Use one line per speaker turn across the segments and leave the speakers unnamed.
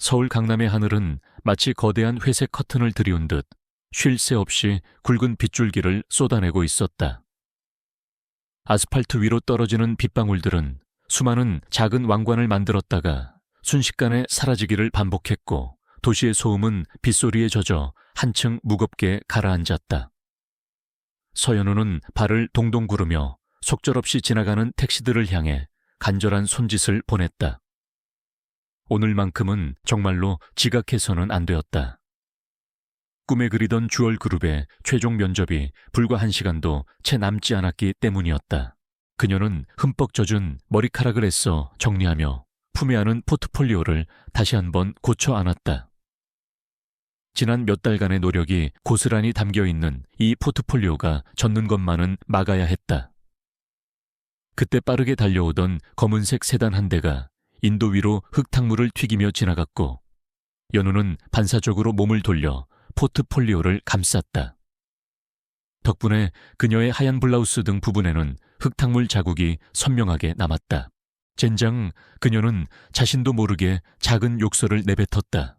서울 강남의 하늘은 마치 거대한 회색 커튼을 들이운 듯 쉴 새 없이 굵은 빗줄기를 쏟아내고 있었다. 아스팔트 위로 떨어지는 빗방울들은 수많은 작은 왕관을 만들었다가 순식간에 사라지기를 반복했고, 도시의 소음은 빗소리에 젖어 한층 무겁게 가라앉았다. 서연우는 발을 동동 구르며 속절없이 지나가는 택시들을 향해 간절한 손짓을 보냈다. 오늘만큼은 정말로 지각해서는 안 되었다. 꿈에 그리던 주얼그룹의 최종 면접이 불과 1시간도 채 남지 않았기 때문이었다. 그녀는 흠뻑 젖은 머리카락을 애써 정리하며 품에 안은 포트폴리오를 다시 한번 고쳐 안았다. 지난 몇 달간의 노력이 고스란히 담겨있는 이 포트폴리오가 젖는 것만은 막아야 했다. 그때 빠르게 달려오던 검은색 세단 한 대가 인도 위로 흙탕물을 튀기며 지나갔고, 연우는 반사적으로 몸을 돌려 포트폴리오를 감쌌다. 덕분에 그녀의 하얀 블라우스 등 부분에는 흙탕물 자국이 선명하게 남았다. 젠장, 그녀는 자신도 모르게 작은 욕설을 내뱉었다.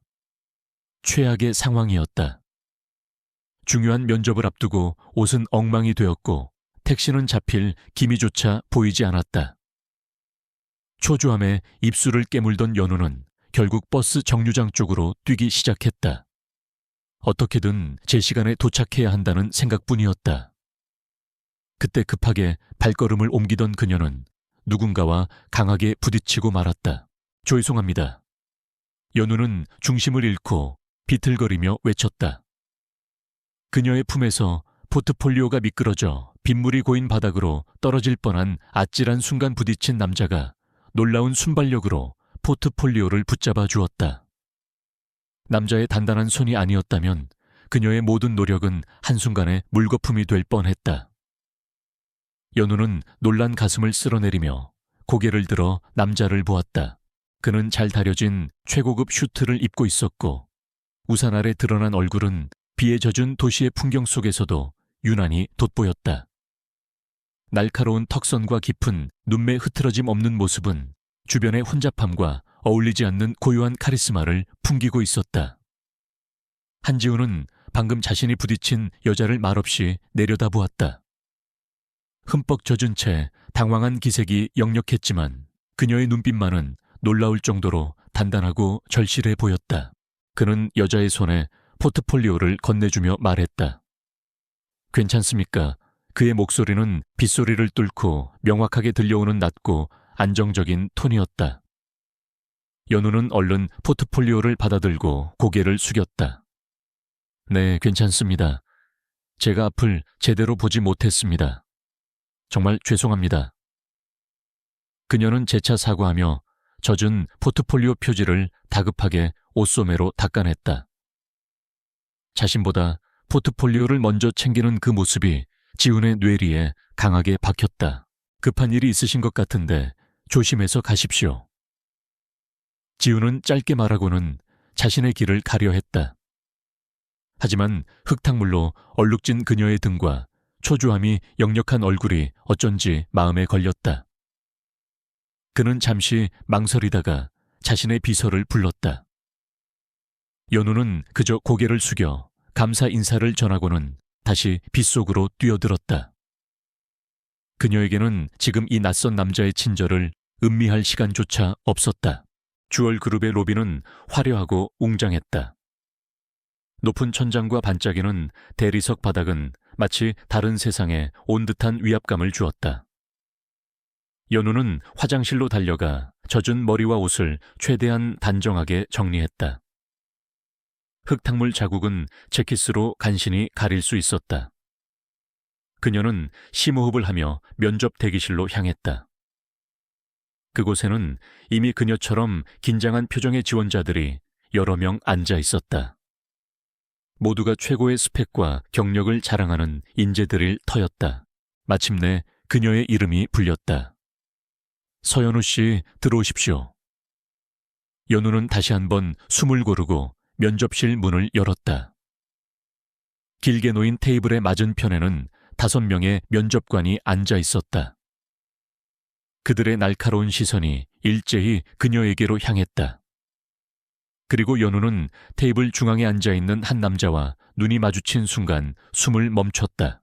최악의 상황이었다. 중요한 면접을 앞두고 옷은 엉망이 되었고 택시는 잡힐 기미조차 보이지 않았다. 초조함에 입술을 깨물던 연우는 결국 버스 정류장 쪽으로 뛰기 시작했다. 어떻게든 제 시간에 도착해야 한다는 생각뿐이었다. 그때 급하게 발걸음을 옮기던 그녀는 누군가와 강하게 부딪히고 말았다. 죄송합니다. 연우는 중심을 잃고 비틀거리며 외쳤다. 그녀의 품에서 포트폴리오가 미끄러져 빗물이 고인 바닥으로 떨어질 뻔한 아찔한 순간 부딪힌 남자가 놀라운 순발력으로 포트폴리오를 붙잡아 주었다. 남자의 단단한 손이 아니었다면 그녀의 모든 노력은 한순간에 물거품이 될 뻔했다. 연우는 놀란 가슴을 쓸어내리며 고개를 들어 남자를 보았다. 그는 잘 다려진 최고급 슈트를 입고 있었고 우산 아래 드러난 얼굴은 비에 젖은 도시의 풍경 속에서도 유난히 돋보였다. 날카로운 턱선과 깊은 눈매 흐트러짐 없는 모습은 주변의 혼잡함과 어울리지 않는 고요한 카리스마를 풍기고 있었다. 한지우는 방금 자신이 부딪힌 여자를 말없이 내려다보았다. 흠뻑 젖은 채 당황한 기색이 역력했지만 그녀의 눈빛만은 놀라울 정도로 단단하고 절실해 보였다. 그는 여자의 손에 포트폴리오를 건네주며 말했다. 괜찮습니까? 그의 목소리는 빗소리를 뚫고 명확하게 들려오는 낮고 안정적인 톤이었다. 연우는 얼른 포트폴리오를 받아들고 고개를 숙였다. 네, 괜찮습니다. 제가 앞을 제대로 보지 못했습니다. 정말 죄송합니다. 그녀는 재차 사과하며 젖은 포트폴리오 표지를 다급하게 옷소매로 닦아냈다. 자신보다 포트폴리오를 먼저 챙기는 그 모습이 지훈의 뇌리에 강하게 박혔다. 급한 일이 있으신 것 같은데 조심해서 가십시오. 지훈은 짧게 말하고는 자신의 길을 가려 했다. 하지만 흙탕물로 얼룩진 그녀의 등과 초조함이 역력한 얼굴이 어쩐지 마음에 걸렸다. 그는 잠시 망설이다가 자신의 비서를 불렀다. 연우는 그저 고개를 숙여 감사 인사를 전하고는 다시 빗속으로 뛰어들었다. 그녀에게는 지금 이 낯선 남자의 친절을 음미할 시간조차 없었다. 주얼그룹의 로비는 화려하고 웅장했다. 높은 천장과 반짝이는 대리석 바닥은 마치 다른 세상에 온 듯한 위압감을 주었다. 연우는 화장실로 달려가 젖은 머리와 옷을 최대한 단정하게 정리했다. 흙탕물 자국은 재킷으로 간신히 가릴 수 있었다. 그녀는 심호흡을 하며 면접 대기실로 향했다. 그곳에는 이미 그녀처럼 긴장한 표정의 지원자들이 여러 명 앉아 있었다. 모두가 최고의 스펙과 경력을 자랑하는 인재들일 터였다. 마침내 그녀의 이름이 불렸다. 서연우 씨, 들어오십시오. 연우는 다시 한번 숨을 고르고 면접실 문을 열었다. 길게 놓인 테이블의 맞은편에는 5명의 면접관이 앉아 있었다. 그들의 날카로운 시선이 일제히 그녀에게로 향했다. 그리고 연우는 테이블 중앙에 앉아있는 한 남자와 눈이 마주친 순간 숨을 멈췄다.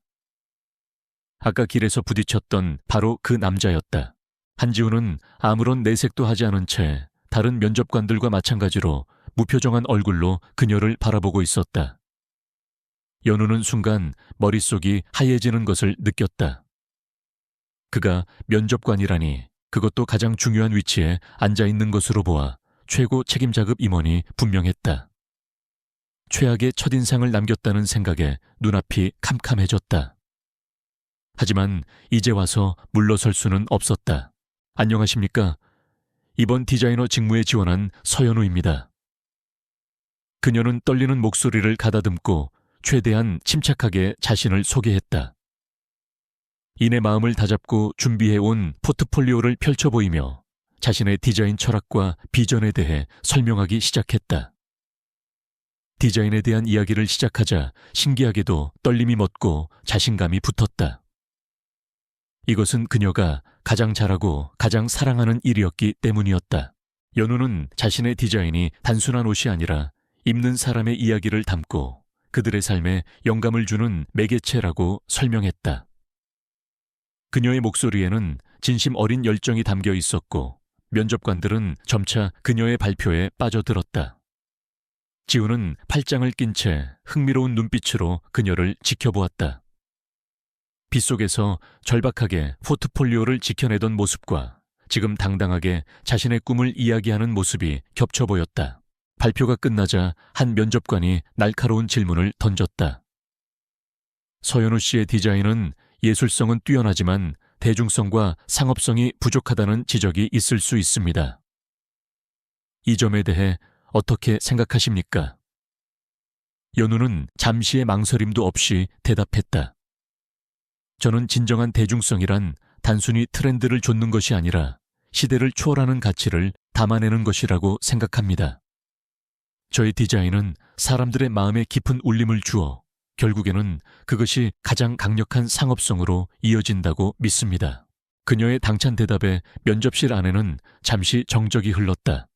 아까 길에서 부딪혔던 바로 그 남자였다. 한지우는 아무런 내색도 하지 않은 채 다른 면접관들과 마찬가지로 무표정한 얼굴로 그녀를 바라보고 있었다. 연우는 순간 머릿속이 하얘지는 것을 느꼈다. 그가 면접관이라니, 그것도 가장 중요한 위치에 앉아있는 것으로 보아 최고 책임자급 임원이 분명했다. 최악의 첫인상을 남겼다는 생각에 눈앞이 캄캄해졌다. 하지만 이제 와서 물러설 수는 없었다. 안녕하십니까? 이번 디자이너 직무에 지원한 서연우입니다. 그녀는 떨리는 목소리를 가다듬고 최대한 침착하게 자신을 소개했다. 이내 마음을 다잡고 준비해온 포트폴리오를 펼쳐 보이며 자신의 디자인 철학과 비전에 대해 설명하기 시작했다. 디자인에 대한 이야기를 시작하자 신기하게도 떨림이 멎고 자신감이 붙었다. 이것은 그녀가 가장 잘하고 가장 사랑하는 일이었기 때문이었다. 연우는 자신의 디자인이 단순한 옷이 아니라 입는 사람의 이야기를 담고 그들의 삶에 영감을 주는 매개체라고 설명했다. 그녀의 목소리에는 진심 어린 열정이 담겨 있었고 면접관들은 점차 그녀의 발표에 빠져들었다. 지우는 팔짱을 낀 채 흥미로운 눈빛으로 그녀를 지켜보았다. 빗속에서 절박하게 포트폴리오를 지켜내던 모습과 지금 당당하게 자신의 꿈을 이야기하는 모습이 겹쳐 보였다. 발표가 끝나자 한 면접관이 날카로운 질문을 던졌다. 서연우 씨의 디자인은 예술성은 뛰어나지만 대중성과 상업성이 부족하다는 지적이 있을 수 있습니다. 이 점에 대해 어떻게 생각하십니까? 연우는 잠시의 망설임도 없이 대답했다. 저는 진정한 대중성이란 단순히 트렌드를 좇는 것이 아니라 시대를 초월하는 가치를 담아내는 것이라고 생각합니다. 저의 디자인은 사람들의 마음에 깊은 울림을 주어 결국에는 그것이 가장 강력한 상업성으로 이어진다고 믿습니다. 그녀의 당찬 대답에 면접실 안에는 잠시 정적이 흘렀다.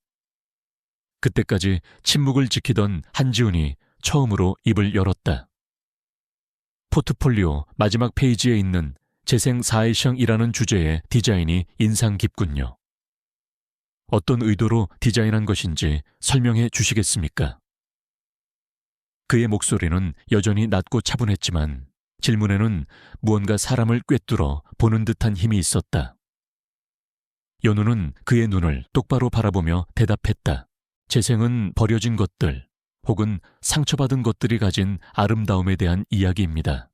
그때까지 침묵을 지키던 한지훈이 처음으로 입을 열었다. 포트폴리오 마지막 페이지에 있는 재생 사회성이라는 주제의 디자인이 인상 깊군요. 어떤 의도로 디자인한 것인지 설명해 주시겠습니까? 그의 목소리는 여전히 낮고 차분했지만 질문에는 무언가 사람을 꿰뚫어 보는 듯한 힘이 있었다. 연우는 그의 눈을 똑바로 바라보며 대답했다. 재생은 버려진 것들 혹은 상처받은 것들이 가진 아름다움에 대한 이야기입니다.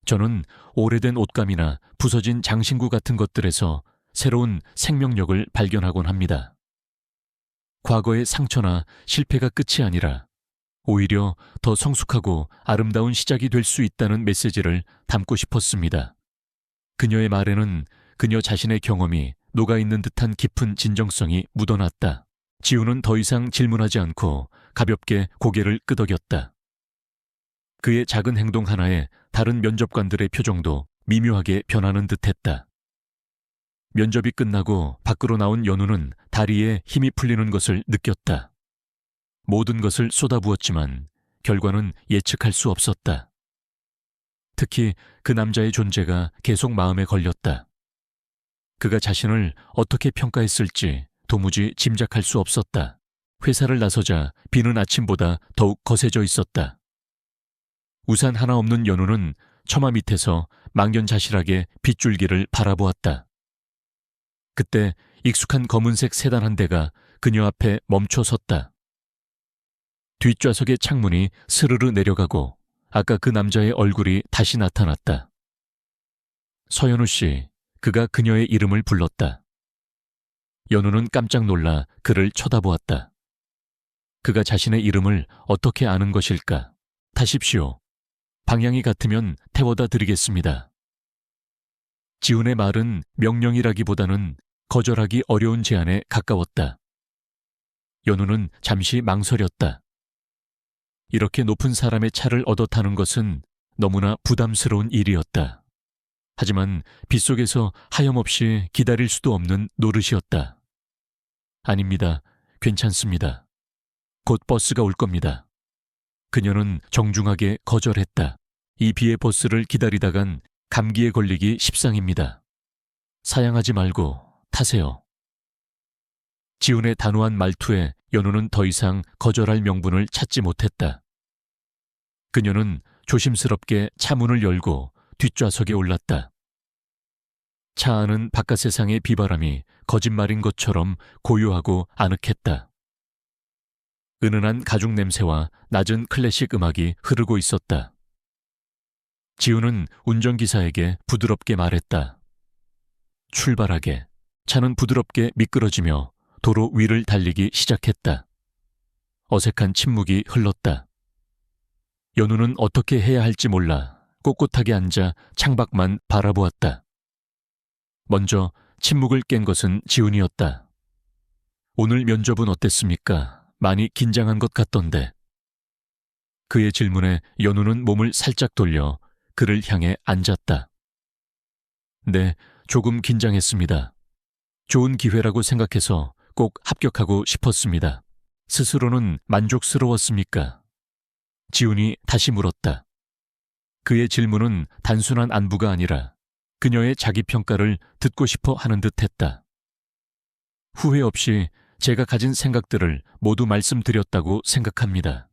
저는 오래된 옷감이나 부서진 장신구 같은 것들에서 새로운 생명력을 발견하곤 합니다. 과거의 상처나 실패가 끝이 아니라 오히려 더 성숙하고 아름다운 시작이 될 수 있다는 메시지를 담고 싶었습니다. 그녀의 말에는 그녀 자신의 경험이 녹아있는 듯한 깊은 진정성이 묻어났다. 지우는 더 이상 질문하지 않고 가볍게 고개를 끄덕였다. 그의 작은 행동 하나에 다른 면접관들의 표정도 미묘하게 변하는 듯했다. 면접이 끝나고 밖으로 나온 연우는 다리에 힘이 풀리는 것을 느꼈다. 모든 것을 쏟아부었지만 결과는 예측할 수 없었다. 특히 그 남자의 존재가 계속 마음에 걸렸다. 그가 자신을 어떻게 평가했을지 도무지 짐작할 수 없었다. 회사를 나서자 비는 아침보다 더욱 거세져 있었다. 우산 하나 없는 연우는 처마 밑에서 망연자실하게 빗줄기를 바라보았다. 그때 익숙한 검은색 세단 한 대가 그녀 앞에 멈춰 섰다. 뒷좌석의 창문이 스르르 내려가고 아까 그 남자의 얼굴이 다시 나타났다. 서연우 씨, 그가 그녀의 이름을 불렀다. 연우는 깜짝 놀라 그를 쳐다보았다. 그가 자신의 이름을 어떻게 아는 것일까? 타십시오. 방향이 같으면 태워다 드리겠습니다. 지훈의 말은 명령이라기보다는 거절하기 어려운 제안에 가까웠다. 연우는 잠시 망설였다. 이렇게 높은 사람의 차를 얻어 타는 것은 너무나 부담스러운 일이었다. 하지만 빗속에서 하염없이 기다릴 수도 없는 노릇이었다. 아닙니다. 괜찮습니다. 곧 버스가 올 겁니다. 그녀는 정중하게 거절했다. 이 비의 버스를 기다리다간 감기에 걸리기 십상입니다. 사양하지 말고 타세요. 지훈의 단호한 말투에 연우는 더 이상 거절할 명분을 찾지 못했다. 그녀는 조심스럽게 차 문을 열고 뒷좌석에 올랐다. 차 안은 바깥 세상의 비바람이 거짓말인 것처럼 고요하고 아늑했다. 은은한 가죽 냄새와 낮은 클래식 음악이 흐르고 있었다. 지훈은 운전기사에게 부드럽게 말했다. 출발하게. 차는 부드럽게 미끄러지며 도로 위를 달리기 시작했다. 어색한 침묵이 흘렀다. 연우는 어떻게 해야 할지 몰라 꼿꼿하게 앉아 창밖만 바라보았다. 먼저 침묵을 깬 것은 지훈이었다. 오늘 면접은 어땠습니까? 많이 긴장한 것 같던데. 그의 질문에 연우는 몸을 살짝 돌려 그를 향해 앉았다. 네, 조금 긴장했습니다. 좋은 기회라고 생각해서 꼭 합격하고 싶었습니다. 스스로는 만족스러웠습니까? 지훈이 다시 물었다. 그의 질문은 단순한 안부가 아니라 그녀의 자기평가를 듣고 싶어 하는 듯했다. 후회 없이 제가 가진 생각들을 모두 말씀드렸다고 생각합니다.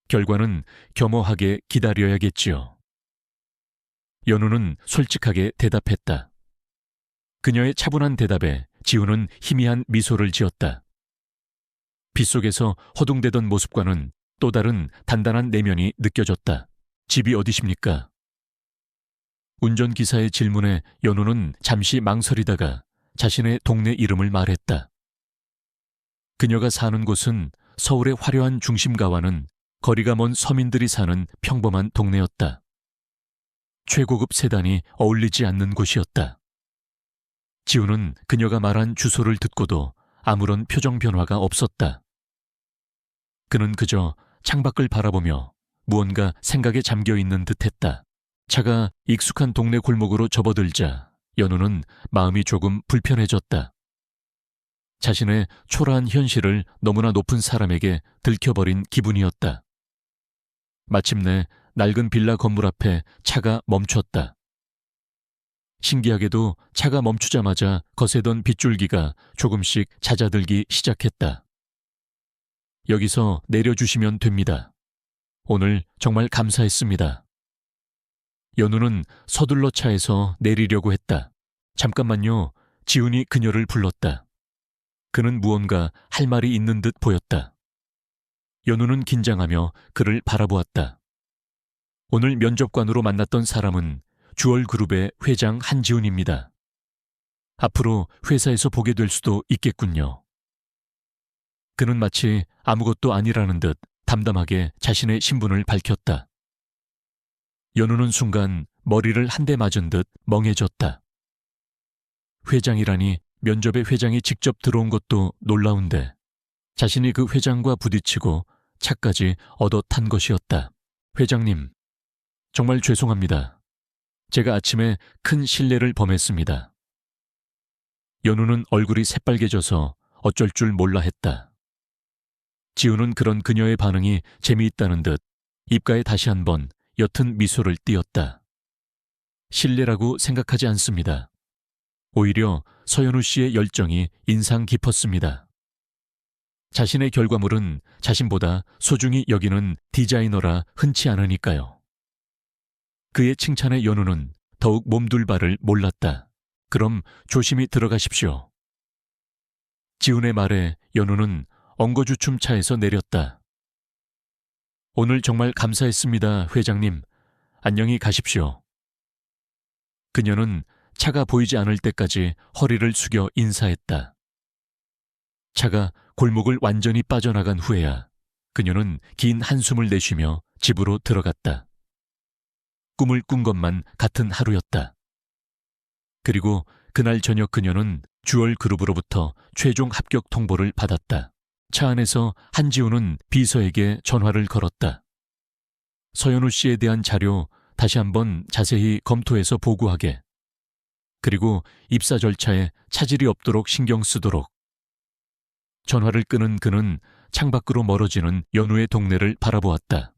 결과는 겸허하게 기다려야겠지요. 연우는 솔직하게 대답했다. 그녀의 차분한 대답에 지훈은 희미한 미소를 지었다. 빗속에서 허둥대던 모습과는 또 다른 단단한 내면이 느껴졌다. 집이 어디십니까? 운전기사의 질문에 연우는 잠시 망설이다가 자신의 동네 이름을 말했다. 그녀가 사는 곳은 서울의 화려한 중심가와는 거리가 먼 서민들이 사는 평범한 동네였다. 최고급 세단이 어울리지 않는 곳이었다. 지훈은 그녀가 말한 주소를 듣고도 아무런 표정 변화가 없었다. 그는 그저 창밖을 바라보며 무언가 생각에 잠겨 있는 듯했다. 차가 익숙한 동네 골목으로 접어들자 연우는 마음이 조금 불편해졌다. 자신의 초라한 현실을 너무나 높은 사람에게 들켜버린 기분이었다. 마침내 낡은 빌라 건물 앞에 차가 멈췄다. 신기하게도 차가 멈추자마자 거세던 빗줄기가 조금씩 잦아들기 시작했다. 여기서 내려주시면 됩니다. 오늘 정말 감사했습니다. 연우는 서둘러 차에서 내리려고 했다. 잠깐만요. 지훈이 그녀를 불렀다. 그는 무언가 할 말이 있는 듯 보였다. 연우는 긴장하며 그를 바라보았다. 오늘 면접관으로 만났던 사람은 주얼그룹의 회장 한지훈입니다. 앞으로 회사에서 보게 될 수도 있겠군요. 그는 마치 아무것도 아니라는 듯 담담하게 자신의 신분을 밝혔다. 연우는 순간 머리를 한 대 맞은 듯 멍해졌다. 회장이라니 면접에 회장이 직접 들어온 것도 놀라운데 자신이 그 회장과 부딪히고 차까지 얻어 탄 것이었다. 회장님, 정말 죄송합니다. 제가 아침에 큰 실례를 범했습니다. 연우는 얼굴이 새빨개져서 어쩔 줄 몰라 했다. 지훈은 그런 그녀의 반응이 재미있다는 듯 입가에 다시 한번 옅은 미소를 띄었다. 실례라고 생각하지 않습니다. 오히려 서연우 씨의 열정이 인상 깊었습니다. 자신의 결과물은 자신보다 소중히 여기는 디자이너라 흔치 않으니까요. 그의 칭찬에 연우는 더욱 몸둘 바를 몰랐다. 그럼 조심히 들어가십시오. 지훈의 말에 연우는 엉거주춤 차에서 내렸다. 오늘 정말 감사했습니다, 회장님. 안녕히 가십시오. 그녀는 차가 보이지 않을 때까지 허리를 숙여 인사했다. 차가 골목을 완전히 빠져나간 후에야 그녀는 긴 한숨을 내쉬며 집으로 들어갔다. 꿈을 꾼 것만 같은 하루였다. 그리고 그날 저녁 그녀는 주얼그룹으로부터 최종 합격 통보를 받았다. 차 안에서 한지훈은 비서에게 전화를 걸었다. 서연우 씨에 대한 자료 다시 한번 자세히 검토해서 보고하게. 그리고 입사 절차에 차질이 없도록 신경 쓰도록. 전화를 끄는 그는 창밖으로 멀어지는 연우의 동네를 바라보았다.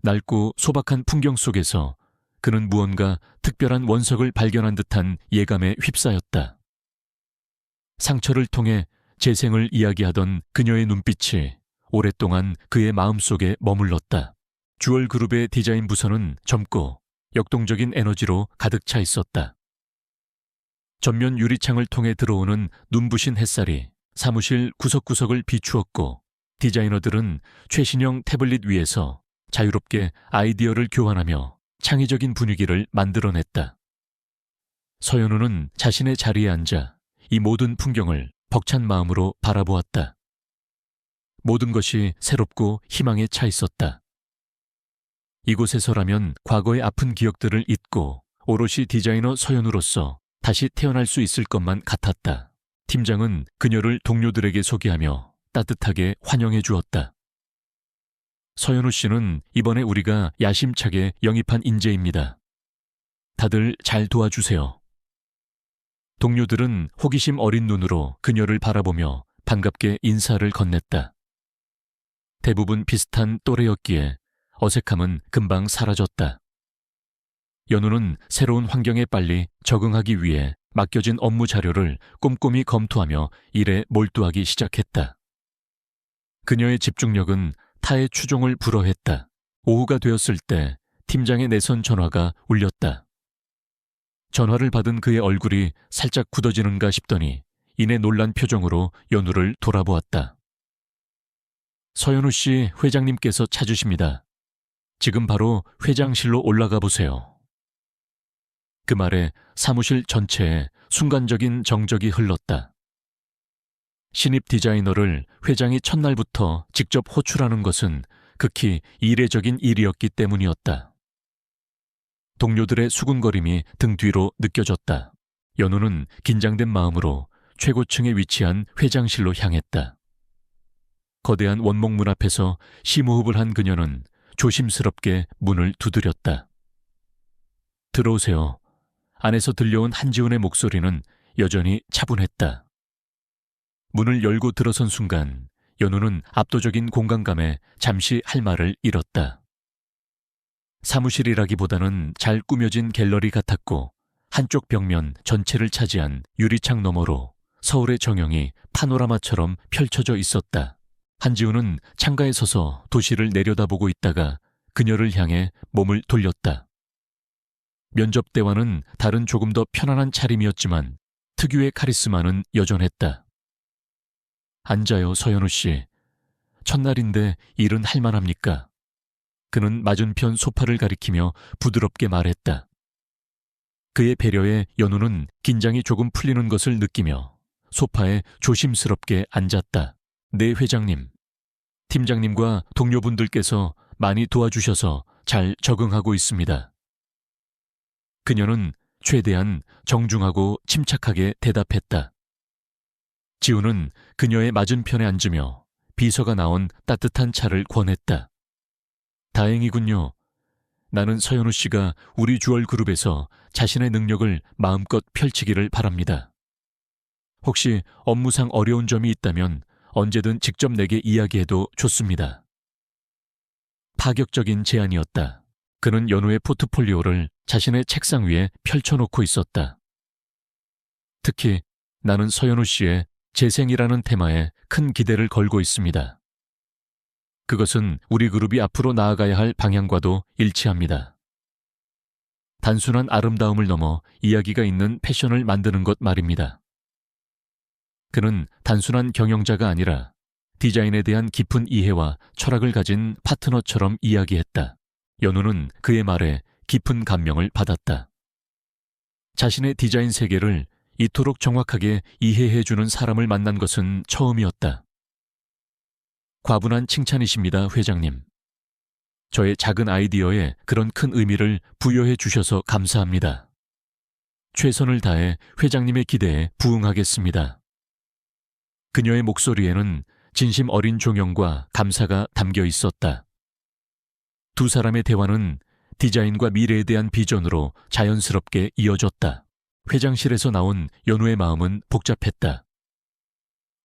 낡고 소박한 풍경 속에서 그는 무언가 특별한 원석을 발견한 듯한 예감에 휩싸였다. 상처를 통해 재생을 이야기하던 그녀의 눈빛이 오랫동안 그의 마음속에 머물렀다. 주얼그룹의 디자인 부서는 젊고 역동적인 에너지로 가득 차 있었다. 전면 유리창을 통해 들어오는 눈부신 햇살이 사무실 구석구석을 비추었고, 디자이너들은 최신형 태블릿 위에서 자유롭게 아이디어를 교환하며 창의적인 분위기를 만들어냈다. 서연우는 자신의 자리에 앉아 이 모든 풍경을 벅찬 마음으로 바라보았다. 모든 것이 새롭고 희망에 차 있었다. 이곳에서라면 과거의 아픈 기억들을 잊고 오롯이 디자이너 서연우로서 다시 태어날 수 있을 것만 같았다. 팀장은 그녀를 동료들에게 소개하며 따뜻하게 환영해 주었다. 서연우 씨는 이번에 우리가 야심차게 영입한 인재입니다. 다들 잘 도와주세요. 동료들은 호기심 어린 눈으로 그녀를 바라보며 반갑게 인사를 건넸다. 대부분 비슷한 또래였기에 어색함은 금방 사라졌다. 연우는 새로운 환경에 빨리 적응하기 위해 맡겨진 업무 자료를 꼼꼼히 검토하며 일에 몰두하기 시작했다. 그녀의 집중력은 타의 추종을 불허했다. 오후가 되었을 때 팀장의 내선 전화가 울렸다. 전화를 받은 그의 얼굴이 살짝 굳어지는가 싶더니 이내 놀란 표정으로 연우를 돌아보았다. 서연우 씨, 회장님께서 찾으십니다. 지금 바로 회장실로 올라가 보세요. 그 말에 사무실 전체에 순간적인 정적이 흘렀다. 신입 디자이너를 회장이 첫날부터 직접 호출하는 것은 극히 이례적인 일이었기 때문이었다. 동료들의 수군거림이 등 뒤로 느껴졌다. 연우는 긴장된 마음으로 최고층에 위치한 회장실로 향했다. 거대한 원목문 앞에서 심호흡을 한 그녀는 조심스럽게 문을 두드렸다. 들어오세요. 안에서 들려온 한지훈의 목소리는 여전히 차분했다. 문을 열고 들어선 순간 연우는 압도적인 공간감에 잠시 할 말을 잃었다. 사무실이라기보다는 잘 꾸며진 갤러리 같았고, 한쪽 벽면 전체를 차지한 유리창 너머로 서울의 정형이 파노라마처럼 펼쳐져 있었다. 한지훈은 창가에 서서 도시를 내려다보고 있다가 그녀를 향해 몸을 돌렸다. 면접 때와는 다른 조금 더 편안한 차림이었지만 특유의 카리스마는 여전했다. 앉아요, 서연우 씨. 첫날인데 일은 할 만합니까? 그는 맞은편 소파를 가리키며 부드럽게 말했다. 그의 배려에 연우는 긴장이 조금 풀리는 것을 느끼며 소파에 조심스럽게 앉았다. 네, 회장님. 팀장님과 동료분들께서 많이 도와주셔서 잘 적응하고 있습니다. 그녀는 최대한 정중하고 침착하게 대답했다. 지우는 그녀의 맞은편에 앉으며 비서가 나온 따뜻한 차를 권했다. 다행이군요. 나는 서연우 씨가 우리 주얼그룹에서 자신의 능력을 마음껏 펼치기를 바랍니다. 혹시 업무상 어려운 점이 있다면 언제든 직접 내게 이야기해도 좋습니다. 파격적인 제안이었다. 그는 연우의 포트폴리오를 자신의 책상 위에 펼쳐놓고 있었다. 특히 나는 서연우 씨의 재생이라는 테마에 큰 기대를 걸고 있습니다. 그것은 우리 그룹이 앞으로 나아가야 할 방향과도 일치합니다. 단순한 아름다움을 넘어 이야기가 있는 패션을 만드는 것 말입니다. 그는 단순한 경영자가 아니라 디자인에 대한 깊은 이해와 철학을 가진 파트너처럼 이야기했다. 연우는 그의 말에 깊은 감명을 받았다. 자신의 디자인 세계를 이토록 정확하게 이해해주는 사람을 만난 것은 처음이었다. 과분한 칭찬이십니다, 회장님. 저의 작은 아이디어에 그런 큰 의미를 부여해 주셔서 감사합니다. 최선을 다해 회장님의 기대에 부응하겠습니다. 그녀의 목소리에는 진심 어린 존경과 감사가 담겨 있었다. 두 사람의 대화는 디자인과 미래에 대한 비전으로 자연스럽게 이어졌다. 회장실에서 나온 연우의 마음은 복잡했다.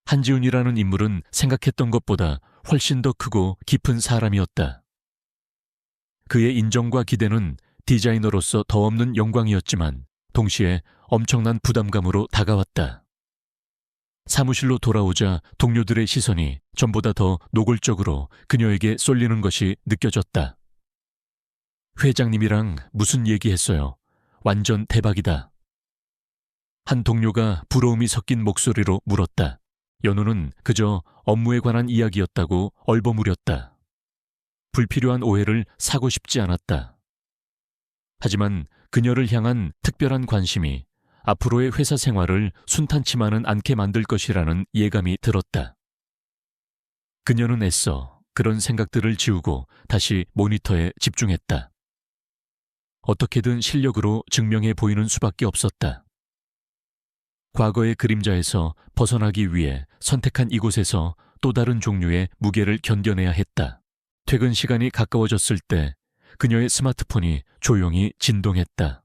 한지훈이라는 인물은 생각했던 것보다 훨씬 더 크고 깊은 사람이었다. 그의 인정과 기대는 디자이너로서 더 없는 영광이었지만 동시에 엄청난 부담감으로 다가왔다. 사무실로 돌아오자 동료들의 시선이 전보다 더 노골적으로 그녀에게 쏠리는 것이 느껴졌다. 회장님이랑 무슨 얘기했어요? 완전 대박이다. 한 동료가 부러움이 섞인 목소리로 물었다. 연우는 그저 업무에 관한 이야기였다고 얼버무렸다. 불필요한 오해를 사고 싶지 않았다. 하지만 그녀를 향한 특별한 관심이 앞으로의 회사 생활을 순탄치만은 않게 만들 것이라는 예감이 들었다. 그녀는 애써 그런 생각들을 지우고 다시 모니터에 집중했다. 어떻게든 실력으로 증명해 보이는 수밖에 없었다. 과거의 그림자에서 벗어나기 위해 선택한 이곳에서 또 다른 종류의 무게를 견뎌내야 했다. 퇴근 시간이 가까워졌을 때 그녀의 스마트폰이 조용히 진동했다.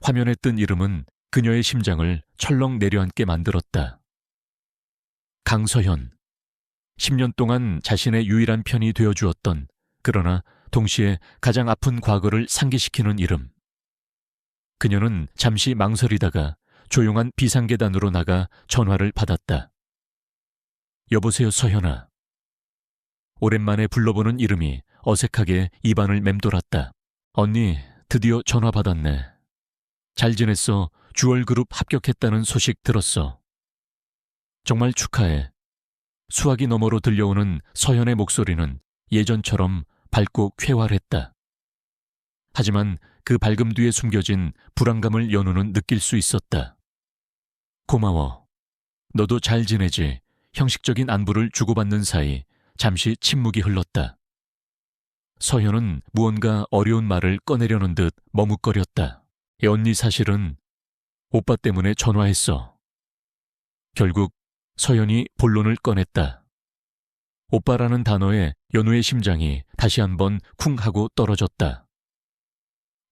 화면에 뜬 이름은 그녀의 심장을 철렁 내려앉게 만들었다. 강서현. 10년 동안 자신의 유일한 편이 되어주었던, 그러나 동시에 가장 아픈 과거를 상기시키는 이름. 그녀는 잠시 망설이다가 조용한 비상계단으로 나가 전화를 받았다. 여보세요, 서현아. 오랜만에 불러보는 이름이 어색하게 입안을 맴돌았다. 언니, 드디어 전화 받았네. 잘 지냈어. 주얼그룹 합격했다는 소식 들었어. 정말 축하해. 수화기 너머로 들려오는 서현의 목소리는 예전처럼 밝고 쾌활했다. 하지만 그 밝음 뒤에 숨겨진 불안감을 연우는 느낄 수 있었다. 고마워. 너도 잘 지내지? 형식적인 안부를 주고받는 사이 잠시 침묵이 흘렀다. 서현은 무언가 어려운 말을 꺼내려는 듯 머뭇거렸다. 언니 사실은 오빠 때문에 전화했어. 결국 서현이 본론을 꺼냈다. 오빠라는 단어에 연우의 심장이 다시 한번 쿵 하고 떨어졌다.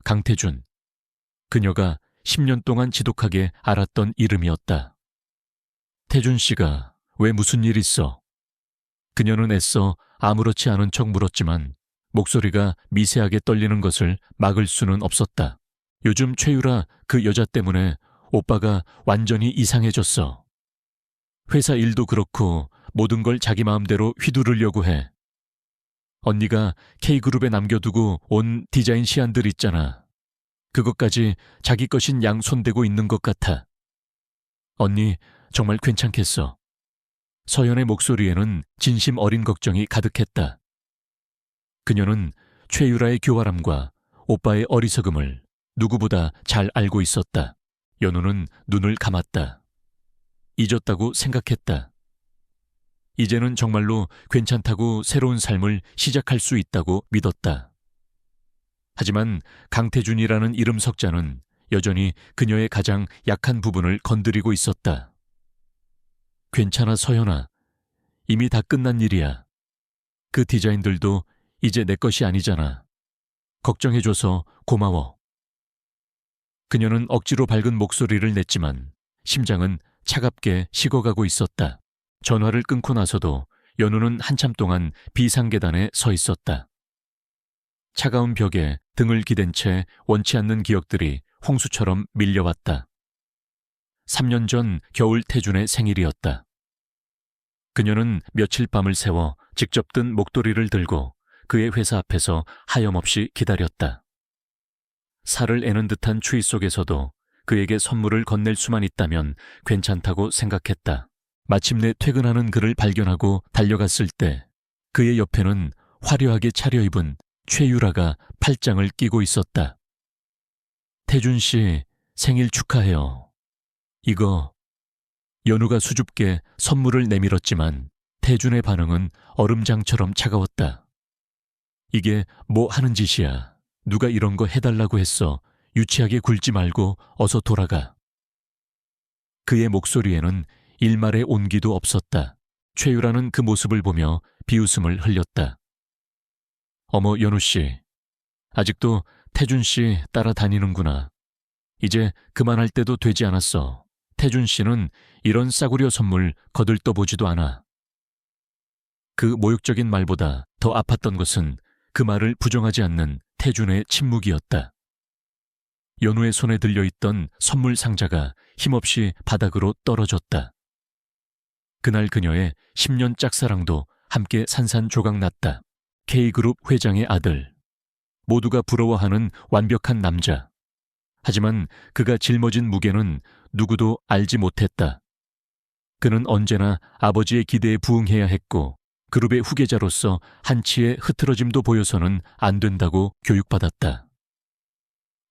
강태준. 그녀가 10년 동안 지독하게 알았던 이름이었다. 태준 씨가 왜 무슨 일 있어? 그녀는 애써 아무렇지 않은 척 물었지만 목소리가 미세하게 떨리는 것을 막을 수는 없었다. 요즘 최유라 그 여자 때문에 오빠가 완전히 이상해졌어. 회사 일도 그렇고 모든 걸 자기 마음대로 휘두르려고 해. 언니가 K그룹에 남겨두고 온 디자인 시안들 있잖아. 그것까지 자기 것인 양 손대고 있는 것 같아. 언니 정말 괜찮겠어. 서연의 목소리에는 진심 어린 걱정이 가득했다. 그녀는 최유라의 교활함과 오빠의 어리석음을 누구보다 잘 알고 있었다. 연우는 눈을 감았다. 잊었다고 생각했다. 이제는 정말로 괜찮다고 새로운 삶을 시작할 수 있다고 믿었다. 하지만 강태준이라는 이름 석자는 여전히 그녀의 가장 약한 부분을 건드리고 있었다. 괜찮아, 서연아. 이미 다 끝난 일이야. 그 디자인들도 이제 내 것이 아니잖아. 걱정해줘서 고마워. 그녀는 억지로 밝은 목소리를 냈지만 심장은 차갑게 식어가고 있었다. 전화를 끊고 나서도 연우는 한참 동안 비상계단에 서 있었다. 차가운 벽에 등을 기댄 채 원치 않는 기억들이 홍수처럼 밀려왔다. 3년 전 겨울 태준의 생일이었다. 그녀는 며칠 밤을 새워 직접 뜬 목도리를 들고 그의 회사 앞에서 하염없이 기다렸다. 살을 애는 듯한 추위 속에서도 그에게 선물을 건넬 수만 있다면 괜찮다고 생각했다. 마침내 퇴근하는 그를 발견하고 달려갔을 때 그의 옆에는 화려하게 차려입은 최유라가 팔짱을 끼고 있었다. 태준 씨, 생일 축하해요. 이거. 연우가 수줍게 선물을 내밀었지만 태준의 반응은 얼음장처럼 차가웠다. 이게 뭐 하는 짓이야. 누가 이런 거 해달라고 했어. 유치하게 굴지 말고 어서 돌아가. 그의 목소리에는 일말의 온기도 없었다. 최유라는 그 모습을 보며 비웃음을 흘렸다. 어머, 연우 씨. 아직도 태준 씨 따라다니는구나. 이제 그만할 때도 되지 않았어. 태준 씨는 이런 싸구려 선물 거들떠보지도 않아. 그 모욕적인 말보다 더 아팠던 것은 그 말을 부정하지 않는 태준의 침묵이었다. 연우의 손에 들려있던 선물 상자가 힘없이 바닥으로 떨어졌다. 그날 그녀의 10년 짝사랑도 함께 산산조각났다. K그룹 회장의 아들. 모두가 부러워하는 완벽한 남자. 하지만 그가 짊어진 무게는 누구도 알지 못했다. 그는 언제나 아버지의 기대에 부응해야 했고 그룹의 후계자로서 한치의 흐트러짐도 보여서는 안 된다고 교육받았다.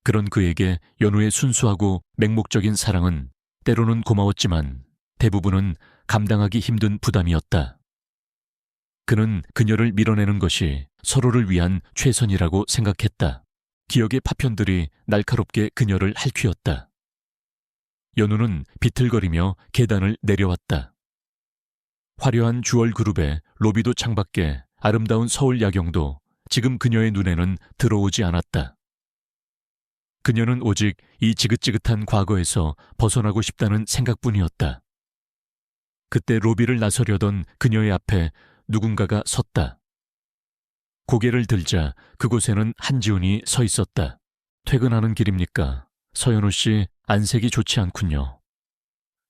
그런 그에게 연우의 순수하고 맹목적인 사랑은 때로는 고마웠지만 대부분은 감당하기 힘든 부담이었다. 그는 그녀를 밀어내는 것이 서로를 위한 최선이라고 생각했다. 기억의 파편들이 날카롭게 그녀를 핥히었다. 연우는 비틀거리며 계단을 내려왔다. 화려한 주얼 그룹의 로비도 창밖에 아름다운 서울 야경도 지금 그녀의 눈에는 들어오지 않았다. 그녀는 오직 이 지긋지긋한 과거에서 벗어나고 싶다는 생각뿐이었다. 그때 로비를 나서려던 그녀의 앞에 누군가가 섰다. 고개를 들자 그곳에는 한지훈이 서 있었다. 퇴근하는 길입니까? 서연우 씨 안색이 좋지 않군요.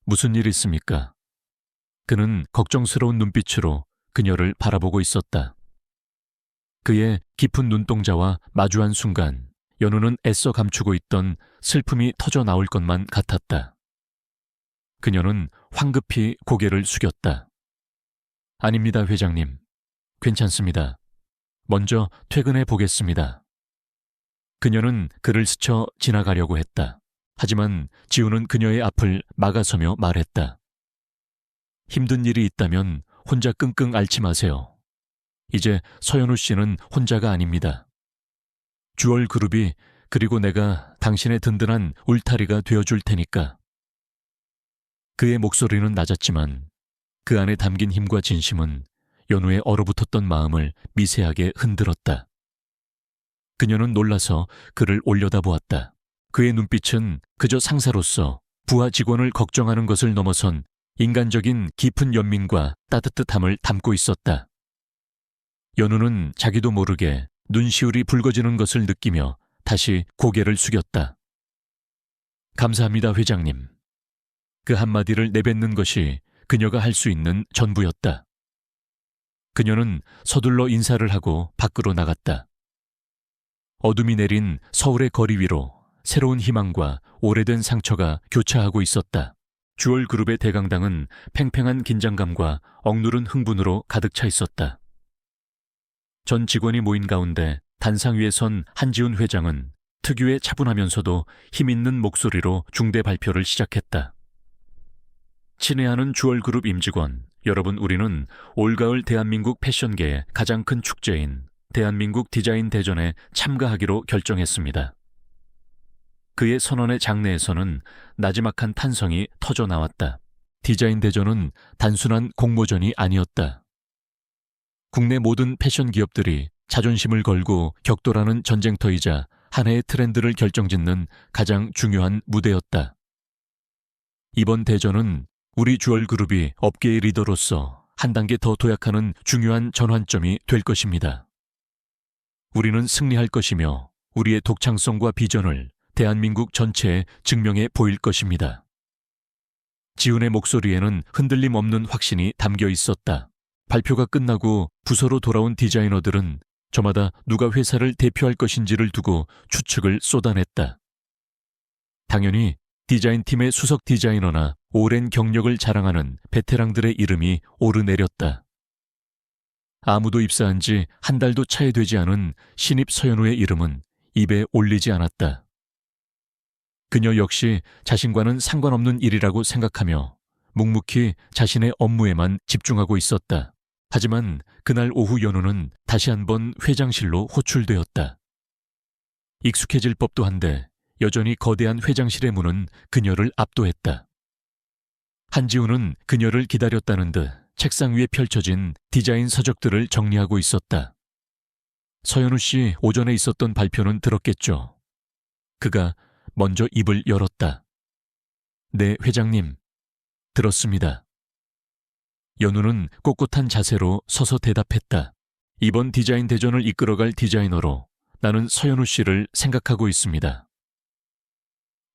무슨 일 있습니까? 그는 걱정스러운 눈빛으로 그녀를 바라보고 있었다. 그의 깊은 눈동자와 마주한 순간 연우는 애써 감추고 있던 슬픔이 터져 나올 것만 같았다. 그녀는 황급히 고개를 숙였다. 아닙니다, 회장님. 괜찮습니다. 먼저 퇴근해 보겠습니다. 그녀는 그를 스쳐 지나가려고 했다. 하지만 지우는 그녀의 앞을 막아서며 말했다. 힘든 일이 있다면 혼자 끙끙 앓지 마세요. 이제 서연우 씨는 혼자가 아닙니다. 주얼 그룹이 그리고 내가 당신의 든든한 울타리가 되어줄 테니까. 그의 목소리는 낮았지만 그 안에 담긴 힘과 진심은 연우의 얼어붙었던 마음을 미세하게 흔들었다. 그녀는 놀라서 그를 올려다보았다. 그의 눈빛은 그저 상사로서 부하 직원을 걱정하는 것을 넘어선 인간적인 깊은 연민과 따뜻함을 담고 있었다. 연우는 자기도 모르게 눈시울이 붉어지는 것을 느끼며 다시 고개를 숙였다. 감사합니다, 회장님. 그 한마디를 내뱉는 것이 그녀가 할 수 있는 전부였다. 그녀는 서둘러 인사를 하고 밖으로 나갔다. 어둠이 내린 서울의 거리 위로 새로운 희망과 오래된 상처가 교차하고 있었다. 주얼 그룹의 대강당은 팽팽한 긴장감과 억누른 흥분으로 가득 차 있었다. 전 직원이 모인 가운데 단상 위에 선 한지훈 회장은 특유의 차분하면서도 힘있는 목소리로 중대 발표를 시작했다. 친애하는 주얼그룹 임직원, 여러분, 우리는 올가을 대한민국 패션계의 가장 큰 축제인 대한민국 디자인 대전에 참가하기로 결정했습니다. 그의 선언의 장내에서는 나지막한 탄성이 터져 나왔다. 디자인 대전은 단순한 공모전이 아니었다. 국내 모든 패션 기업들이 자존심을 걸고 격돌하는 전쟁터이자 한 해의 트렌드를 결정짓는 가장 중요한 무대였다. 이번 대전은 우리 주얼그룹이 업계의 리더로서 한 단계 더 도약하는 중요한 전환점이 될 것입니다. 우리는 승리할 것이며 우리의 독창성과 비전을 대한민국 전체에 증명해 보일 것입니다. 지훈의 목소리에는 흔들림 없는 확신이 담겨 있었다. 발표가 끝나고 부서로 돌아온 디자이너들은 저마다 누가 회사를 대표할 것인지를 두고 추측을 쏟아냈다. 당연히 디자인팀의 수석 디자이너나 오랜 경력을 자랑하는 베테랑들의 이름이 오르내렸다. 아무도 입사한 지 한 달도 차이 되지 않은 신입 서연우의 이름은 입에 올리지 않았다. 그녀 역시 자신과는 상관없는 일이라고 생각하며 묵묵히 자신의 업무에만 집중하고 있었다. 하지만 그날 오후 연우는 다시 한번 회장실로 호출되었다. 익숙해질 법도 한데 여전히 거대한 회장실의 문은 그녀를 압도했다. 한지훈은 그녀를 기다렸다는 듯 책상 위에 펼쳐진 디자인 서적들을 정리하고 있었다. 서연우 씨 오전에 있었던 발표는 들었겠죠. 그가 먼저 입을 열었다. 네, 회장님. 들었습니다. 연우는 꼿꼿한 자세로 서서 대답했다. 이번 디자인 대전을 이끌어갈 디자이너로 나는 서연우 씨를 생각하고 있습니다.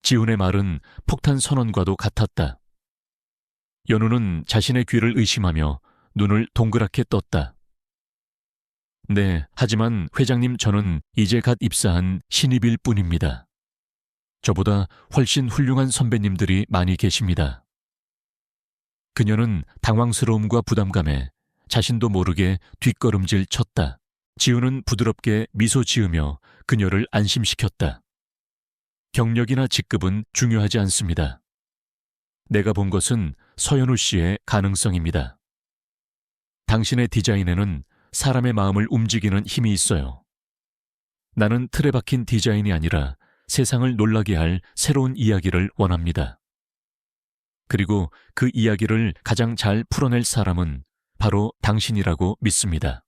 지훈의 말은 폭탄 선언과도 같았다. 연우는 자신의 귀를 의심하며 눈을 동그랗게 떴다. 네, 하지만 회장님, 저는 이제 갓 입사한 신입일 뿐입니다. 저보다 훨씬 훌륭한 선배님들이 많이 계십니다. 그녀는 당황스러움과 부담감에 자신도 모르게 뒷걸음질 쳤다. 지우는 부드럽게 미소 지으며 그녀를 안심시켰다. 경력이나 직급은 중요하지 않습니다. 내가 본 것은 서연우 씨의 가능성입니다. 당신의 디자인에는 사람의 마음을 움직이는 힘이 있어요. 나는 틀에 박힌 디자인이 아니라 세상을 놀라게 할 새로운 이야기를 원합니다. 그리고 그 이야기를 가장 잘 풀어낼 사람은 바로 당신이라고 믿습니다.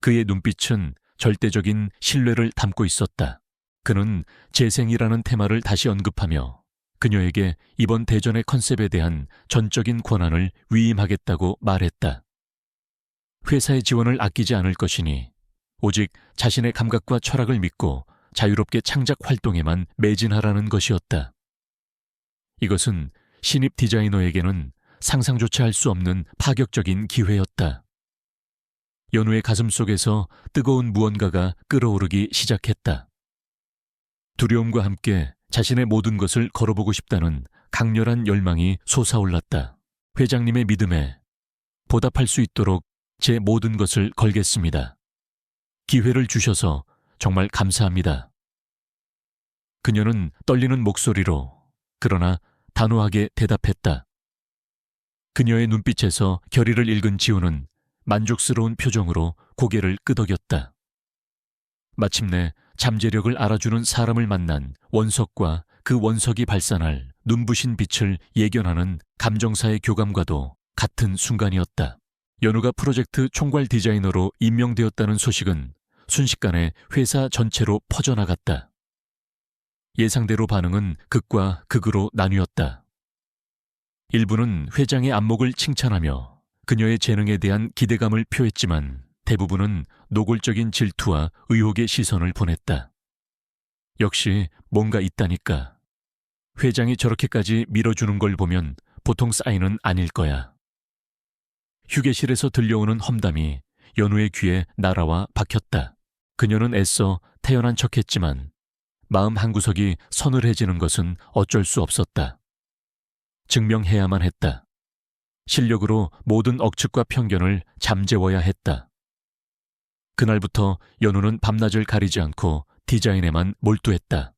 그의 눈빛은 절대적인 신뢰를 담고 있었다. 그는 재생이라는 테마를 다시 언급하며 그녀에게 이번 대전의 컨셉에 대한 전적인 권한을 위임하겠다고 말했다. 회사의 지원을 아끼지 않을 것이니 오직 자신의 감각과 철학을 믿고 자유롭게 창작 활동에만 매진하라는 것이었다. 이것은 신입 디자이너에게는 상상조차 할 수 없는 파격적인 기회였다. 연우의 가슴 속에서 뜨거운 무언가가 끓어오르기 시작했다. 두려움과 함께 자신의 모든 것을 걸어보고 싶다는 강렬한 열망이 솟아올랐다. 회장님의 믿음에 보답할 수 있도록 제 모든 것을 걸겠습니다. 기회를 주셔서 정말 감사합니다. 그녀는 떨리는 목소리로 그러나 단호하게 대답했다. 그녀의 눈빛에서 결의를 읽은 지우는 만족스러운 표정으로 고개를 끄덕였다. 마침내 잠재력을 알아주는 사람을 만난 원석과 그 원석이 발산할 눈부신 빛을 예견하는 감정사의 교감과도 같은 순간이었다. 연우가 프로젝트 총괄 디자이너로 임명되었다는 소식은 순식간에 회사 전체로 퍼져나갔다. 예상대로 반응은 극과 극으로 나뉘었다. 일부는 회장의 안목을 칭찬하며 그녀의 재능에 대한 기대감을 표했지만 대부분은 노골적인 질투와 의혹의 시선을 보냈다. 역시 뭔가 있다니까. 회장이 저렇게까지 밀어주는 걸 보면 보통 사인은 아닐 거야. 휴게실에서 들려오는 험담이 연우의 귀에 날아와 박혔다. 그녀는 애써 태연한 척했지만 마음 한구석이 서늘해지는 것은 어쩔 수 없었다. 증명해야만 했다. 실력으로 모든 억측과 편견을 잠재워야 했다. 그날부터 연우는 밤낮을 가리지 않고 디자인에만 몰두했다.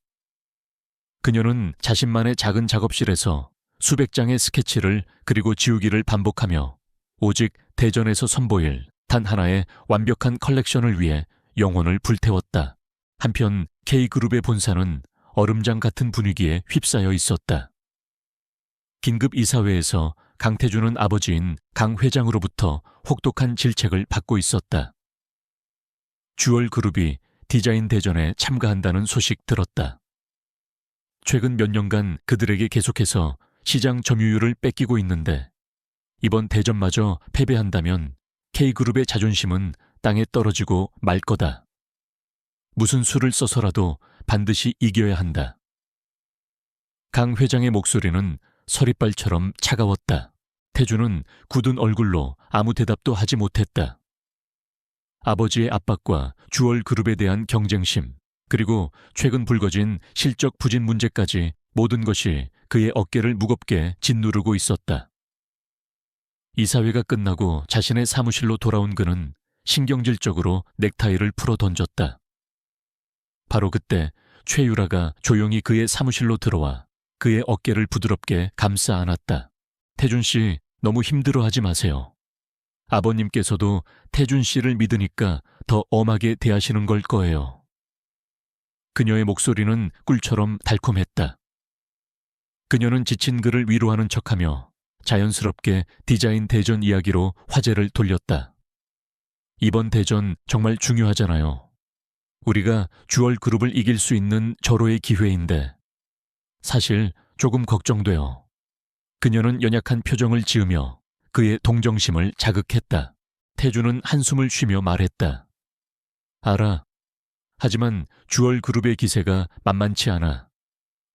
그녀는 자신만의 작은 작업실에서 수백 장의 스케치를 그리고 지우기를 반복하며 오직 대전에서 선보일 단 하나의 완벽한 컬렉션을 위해 영혼을 불태웠다. 한편 K그룹의 본사는 얼음장 같은 분위기에 휩싸여 있었다. 긴급 이사회에서 강태준은 아버지인 강 회장으로부터 혹독한 질책을 받고 있었다. 주얼그룹이 디자인 대전에 참가한다는 소식 들었다. 최근 몇 년간 그들에게 계속해서 시장 점유율을 뺏기고 있는데 이번 대전마저 패배한다면 K그룹의 자존심은 땅에 떨어지고 말 거다. 무슨 수를 써서라도 반드시 이겨야 한다. 강 회장의 목소리는 서리발처럼 차가웠다. 태준은 굳은 얼굴로 아무 대답도 하지 못했다. 아버지의 압박과 주얼그룹에 대한 경쟁심, 그리고 최근 불거진 실적 부진 문제까지 모든 것이 그의 어깨를 무겁게 짓누르고 있었다. 이사회가 끝나고 자신의 사무실로 돌아온 그는 신경질적으로 넥타이를 풀어 던졌다. 바로 그때 최유라가 조용히 그의 사무실로 들어와 그의 어깨를 부드럽게 감싸 안았다. 태준 씨, 너무 힘들어하지 마세요. 아버님께서도 태준 씨를 믿으니까 더 엄하게 대하시는 걸 거예요. 그녀의 목소리는 꿀처럼 달콤했다. 그녀는 지친 그를 위로하는 척하며 자연스럽게 디자인 대전 이야기로 화제를 돌렸다. 이번 대전 정말 중요하잖아요. 우리가 주얼그룹을 이길 수 있는 절호의 기회인데 사실 조금 걱정되어. 그녀는 연약한 표정을 지으며 그의 동정심을 자극했다. 태주는 한숨을 쉬며 말했다. 알아. 하지만 주얼 그룹의 기세가 만만치 않아.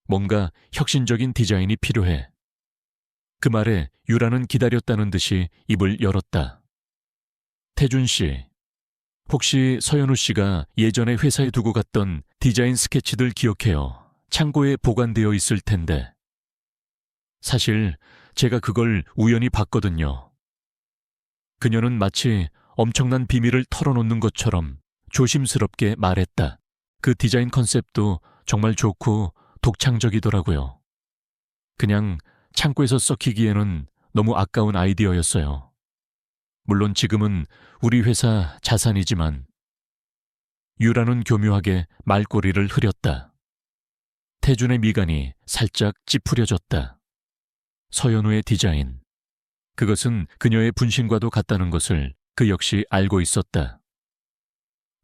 뭔가 혁신적인 디자인이 필요해. 그 말에 유라는 기다렸다는 듯이 입을 열었다. 태준 씨, 혹시 서현우 씨가 예전에 회사에 두고 갔던 디자인 스케치들 기억해요. 창고에 보관되어 있을 텐데. 사실 제가 그걸 우연히 봤거든요. 그녀는 마치 엄청난 비밀을 털어놓는 것처럼 조심스럽게 말했다. 그 디자인 컨셉도 정말 좋고 독창적이더라고요. 그냥 창고에서 썩히기에는 너무 아까운 아이디어였어요. 물론 지금은 우리 회사 자산이지만. 유라는 교묘하게 말꼬리를 흐렸다. 태준의 미간이 살짝 찌푸려졌다. 서연우의 디자인. 그것은 그녀의 분신과도 같다는 것을 그 역시 알고 있었다.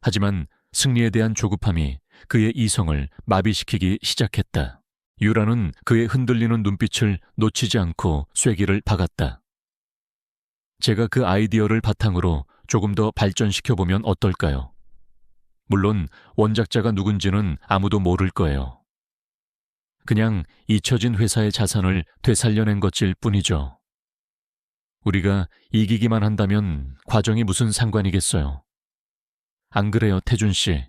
하지만 승리에 대한 조급함이 그의 이성을 마비시키기 시작했다. 유라는 그의 흔들리는 눈빛을 놓치지 않고 쐐기를 박았다. 제가 그 아이디어를 바탕으로 조금 더 발전시켜보면 어떨까요? 물론 원작자가 누군지는 아무도 모를 거예요. 그냥 잊혀진 회사의 자산을 되살려낸 것일 뿐이죠. 우리가 이기기만 한다면 과정이 무슨 상관이겠어요. 안 그래요, 태준 씨?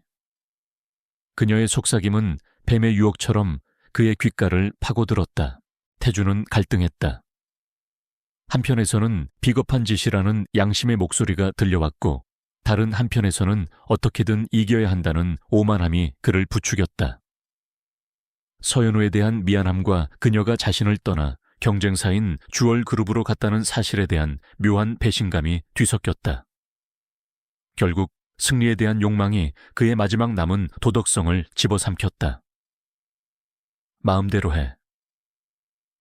그녀의 속삭임은 뱀의 유혹처럼 그의 귓가를 파고들었다. 태준은 갈등했다. 한편에서는 비겁한 짓이라는 양심의 목소리가 들려왔고, 다른 한편에서는 어떻게든 이겨야 한다는 오만함이 그를 부추겼다. 서연우에 대한 미안함과 그녀가 자신을 떠나 경쟁사인 주얼 그룹으로 갔다는 사실에 대한 묘한 배신감이 뒤섞였다. 결국 승리에 대한 욕망이 그의 마지막 남은 도덕성을 집어삼켰다. 마음대로 해.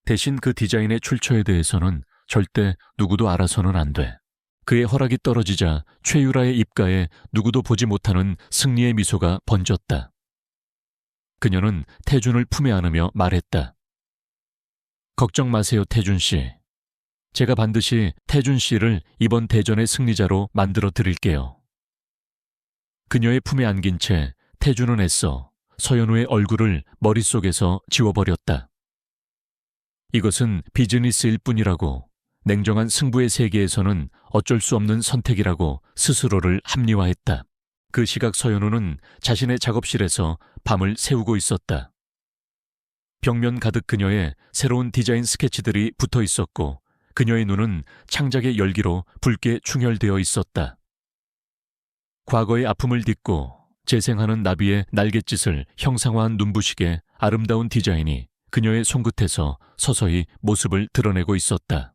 대신 그 디자인의 출처에 대해서는 절대 누구도 알아서는 안 돼. 그의 허락이 떨어지자 최유라의 입가에 누구도 보지 못하는 승리의 미소가 번졌다. 그녀는 태준을 품에 안으며 말했다. 걱정 마세요, 태준 씨. 제가 반드시 태준 씨를 이번 대전의 승리자로 만들어 드릴게요. 그녀의 품에 안긴 채 태준은 애써 서연우의 얼굴을 머릿속에서 지워버렸다. 이것은 비즈니스일 뿐이라고, 냉정한 승부의 세계에서는 어쩔 수 없는 선택이라고 스스로를 합리화했다. 그 시각 서연우는 자신의 작업실에서 밤을 새우고 있었다. 벽면 가득 그녀의 새로운 디자인 스케치들이 붙어 있었고, 그녀의 눈은 창작의 열기로 붉게 충혈되어 있었다. 과거의 아픔을 딛고 재생하는 나비의 날갯짓을 형상화한 눈부시게 아름다운 디자인이 그녀의 손끝에서 서서히 모습을 드러내고 있었다.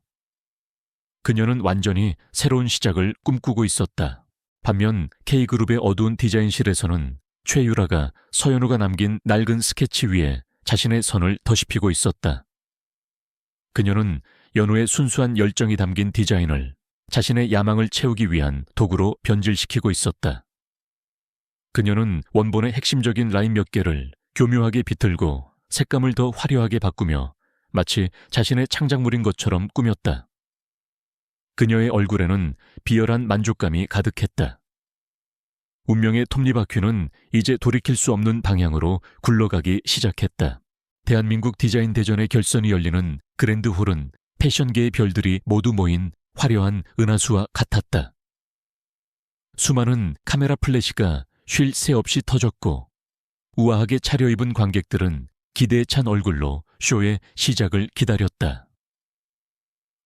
그녀는 완전히 새로운 시작을 꿈꾸고 있었다. 반면 K그룹의 어두운 디자인실에서는 최유라가 서연우가 남긴 낡은 스케치 위에 자신의 선을 더씹히고 있었다. 그녀는 연우의 순수한 열정이 담긴 디자인을 자신의 야망을 채우기 위한 도구로 변질시키고 있었다. 그녀는 원본의 핵심적인 라인 몇 개를 교묘하게 비틀고 색감을 더 화려하게 바꾸며 마치 자신의 창작물인 것처럼 꾸몄다. 그녀의 얼굴에는 비열한 만족감이 가득했다. 운명의 톱니바퀴는 이제 돌이킬 수 없는 방향으로 굴러가기 시작했다. 대한민국 디자인 대전의 결선이 열리는 그랜드홀은 패션계의 별들이 모두 모인 화려한 은하수와 같았다. 수많은 카메라 플래시가 쉴 새 없이 터졌고, 우아하게 차려입은 관객들은 기대에 찬 얼굴로 쇼의 시작을 기다렸다.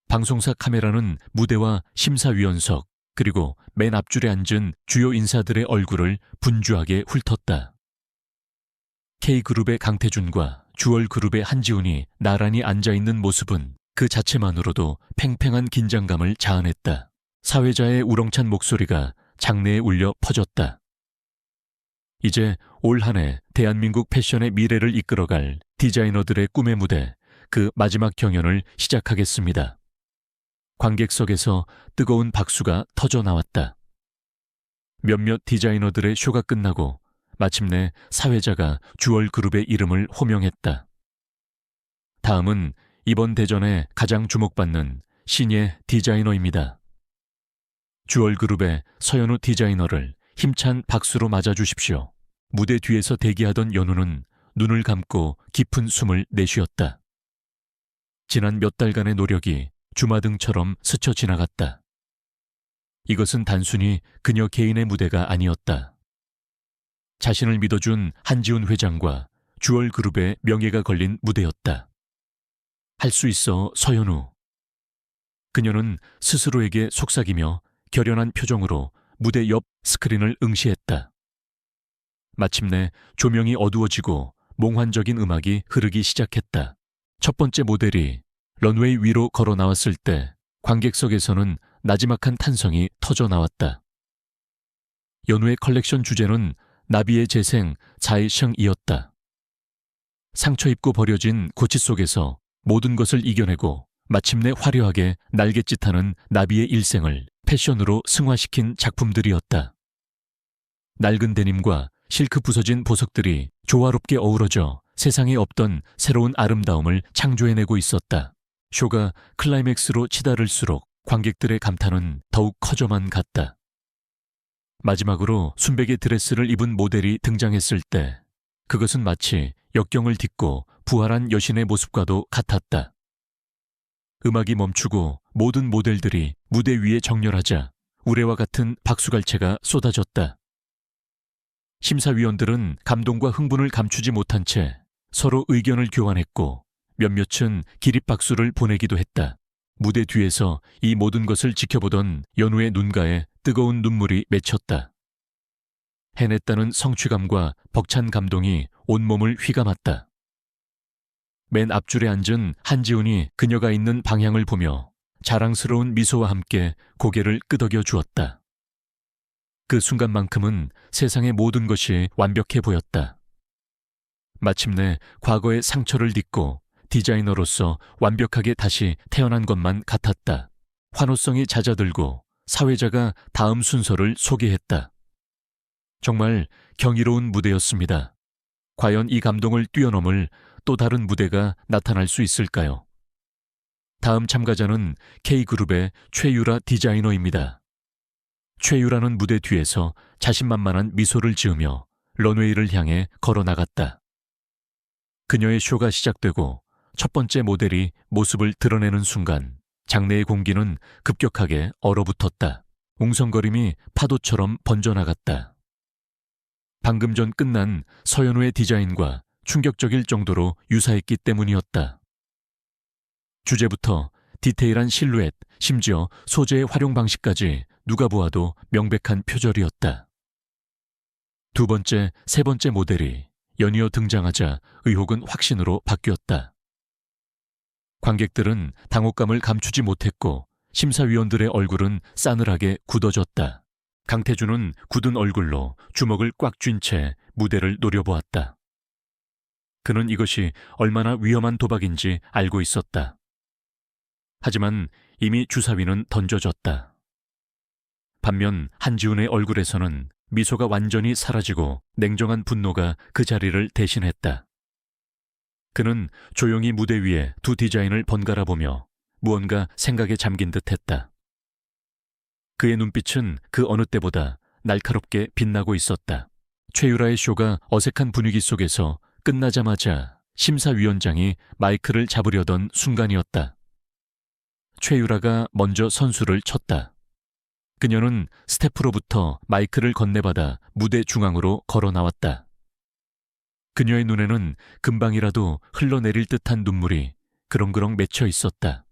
방송사 카메라는 무대와 심사위원석, 그리고 맨 앞줄에 앉은 주요 인사들의 얼굴을 분주하게 훑었다. K그룹의 강태준과 주얼그룹의 한지훈이 나란히 앉아있는 모습은 그 자체만으로도 팽팽한 긴장감을 자아냈다. 사회자의 우렁찬 목소리가 장내에 울려 퍼졌다. 이제 올 한 해 대한민국 패션의 미래를 이끌어갈 디자이너들의 꿈의 무대, 그 마지막 경연을 시작하겠습니다. 관객석에서 뜨거운 박수가 터져 나왔다. 몇몇 디자이너들의 쇼가 끝나고 마침내 사회자가 주얼그룹의 이름을 호명했다. 다음은 이번 대전에 가장 주목받는 신예 디자이너입니다. 주얼그룹의 서연우 디자이너를 힘찬 박수로 맞아주십시오. 무대 뒤에서 대기하던 연우는 눈을 감고 깊은 숨을 내쉬었다. 지난 몇 달간의 노력이 주마등처럼 스쳐 지나갔다. 이것은 단순히 그녀 개인의 무대가 아니었다. 자신을 믿어준 한지훈 회장과 주얼그룹의 명예가 걸린 무대였다. 할 수 있어, 서연우. 그녀는 스스로에게 속삭이며 결연한 표정으로 무대 옆 스크린을 응시했다. 마침내 조명이 어두워지고 몽환적인 음악이 흐르기 시작했다. 첫 번째 모델이 런웨이 위로 걸어 나왔을 때 관객석에서는 나지막한 탄성이 터져 나왔다. 연우의 컬렉션 주제는 나비의 재생 자이셩이었다. 상처 입고 버려진 고치 속에서 모든 것을 이겨내고 마침내 화려하게 날갯짓하는 나비의 일생을 패션으로 승화시킨 작품들이었다. 낡은 데님과 실크 부서진 보석들이 조화롭게 어우러져 세상에 없던 새로운 아름다움을 창조해내고 있었다. 쇼가 클라이맥스로 치달을수록 관객들의 감탄은 더욱 커져만 갔다. 마지막으로 순백의 드레스를 입은 모델이 등장했을 때 그것은 마치 역경을 딛고 부활한 여신의 모습과도 같았다. 음악이 멈추고 모든 모델들이 무대 위에 정렬하자 우레와 같은 박수갈채가 쏟아졌다. 심사위원들은 감동과 흥분을 감추지 못한 채 서로 의견을 교환했고 몇몇은 기립박수를 보내기도 했다. 무대 뒤에서 이 모든 것을 지켜보던 연우의 눈가에 뜨거운 눈물이 맺혔다. 해냈다는 성취감과 벅찬 감동이 온몸을 휘감았다. 맨 앞줄에 앉은 한지훈이 그녀가 있는 방향을 보며 자랑스러운 미소와 함께 고개를 끄덕여 주었다. 그 순간만큼은 세상의 모든 것이 완벽해 보였다. 마침내 과거의 상처를 딛고 디자이너로서 완벽하게 다시 태어난 것만 같았다. 환호성이 잦아들고 사회자가 다음 순서를 소개했다. 정말 경이로운 무대였습니다. 과연 이 감동을 뛰어넘을 또 다른 무대가 나타날 수 있을까요? 다음 참가자는 K그룹의 최유라 디자이너입니다. 최유라는 무대 뒤에서 자신만만한 미소를 지으며 런웨이를 향해 걸어 나갔다. 그녀의 쇼가 시작되고 첫 번째 모델이 모습을 드러내는 순간 장내의 공기는 급격하게 얼어붙었다. 웅성거림이 파도처럼 번져나갔다. 방금 전 끝난 서연우의 디자인과 충격적일 정도로 유사했기 때문이었다. 주제부터 디테일한 실루엣, 심지어 소재의 활용 방식까지 누가 보아도 명백한 표절이었다. 두 번째, 세 번째 모델이 연이어 등장하자 의혹은 확신으로 바뀌었다. 관객들은 당혹감을 감추지 못했고 심사위원들의 얼굴은 싸늘하게 굳어졌다. 강태준은 굳은 얼굴로 주먹을 꽉 쥔 채 무대를 노려보았다. 그는 이것이 얼마나 위험한 도박인지 알고 있었다. 하지만 이미 주사위는 던져졌다. 반면 한지훈의 얼굴에서는 미소가 완전히 사라지고 냉정한 분노가 그 자리를 대신했다. 그는 조용히 무대 위에 두 디자인을 번갈아 보며 무언가 생각에 잠긴 듯했다. 그의 눈빛은 그 어느 때보다 날카롭게 빛나고 있었다. 최유라의 쇼가 어색한 분위기 속에서 끝나자마자 심사위원장이 마이크를 잡으려던 순간이었다. 최유라가 먼저 선수를 쳤다. 그녀는 스태프로부터 마이크를 건네받아 무대 중앙으로 걸어 나왔다. 그녀의 눈에는 금방이라도 흘러내릴 듯한 눈물이 그렁그렁 맺혀 있었다.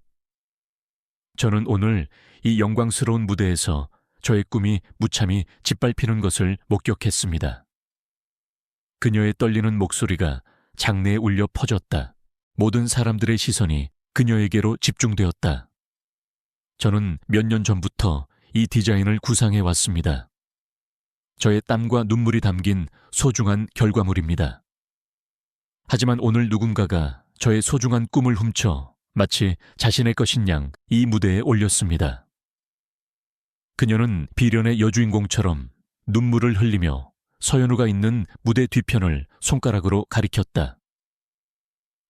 저는 오늘 이 영광스러운 무대에서 저의 꿈이 무참히 짓밟히는 것을 목격했습니다. 그녀의 떨리는 목소리가 장내에 울려 퍼졌다. 모든 사람들의 시선이 그녀에게로 집중되었다. 저는 몇 년 전부터 이 디자인을 구상해 왔습니다. 저의 땀과 눈물이 담긴 소중한 결과물입니다. 하지만 오늘 누군가가 저의 소중한 꿈을 훔쳐 마치 자신의 것인 양 이 무대에 올렸습니다. 그녀는 비련의 여주인공처럼 눈물을 흘리며 서연우가 있는 무대 뒤편을 손가락으로 가리켰다.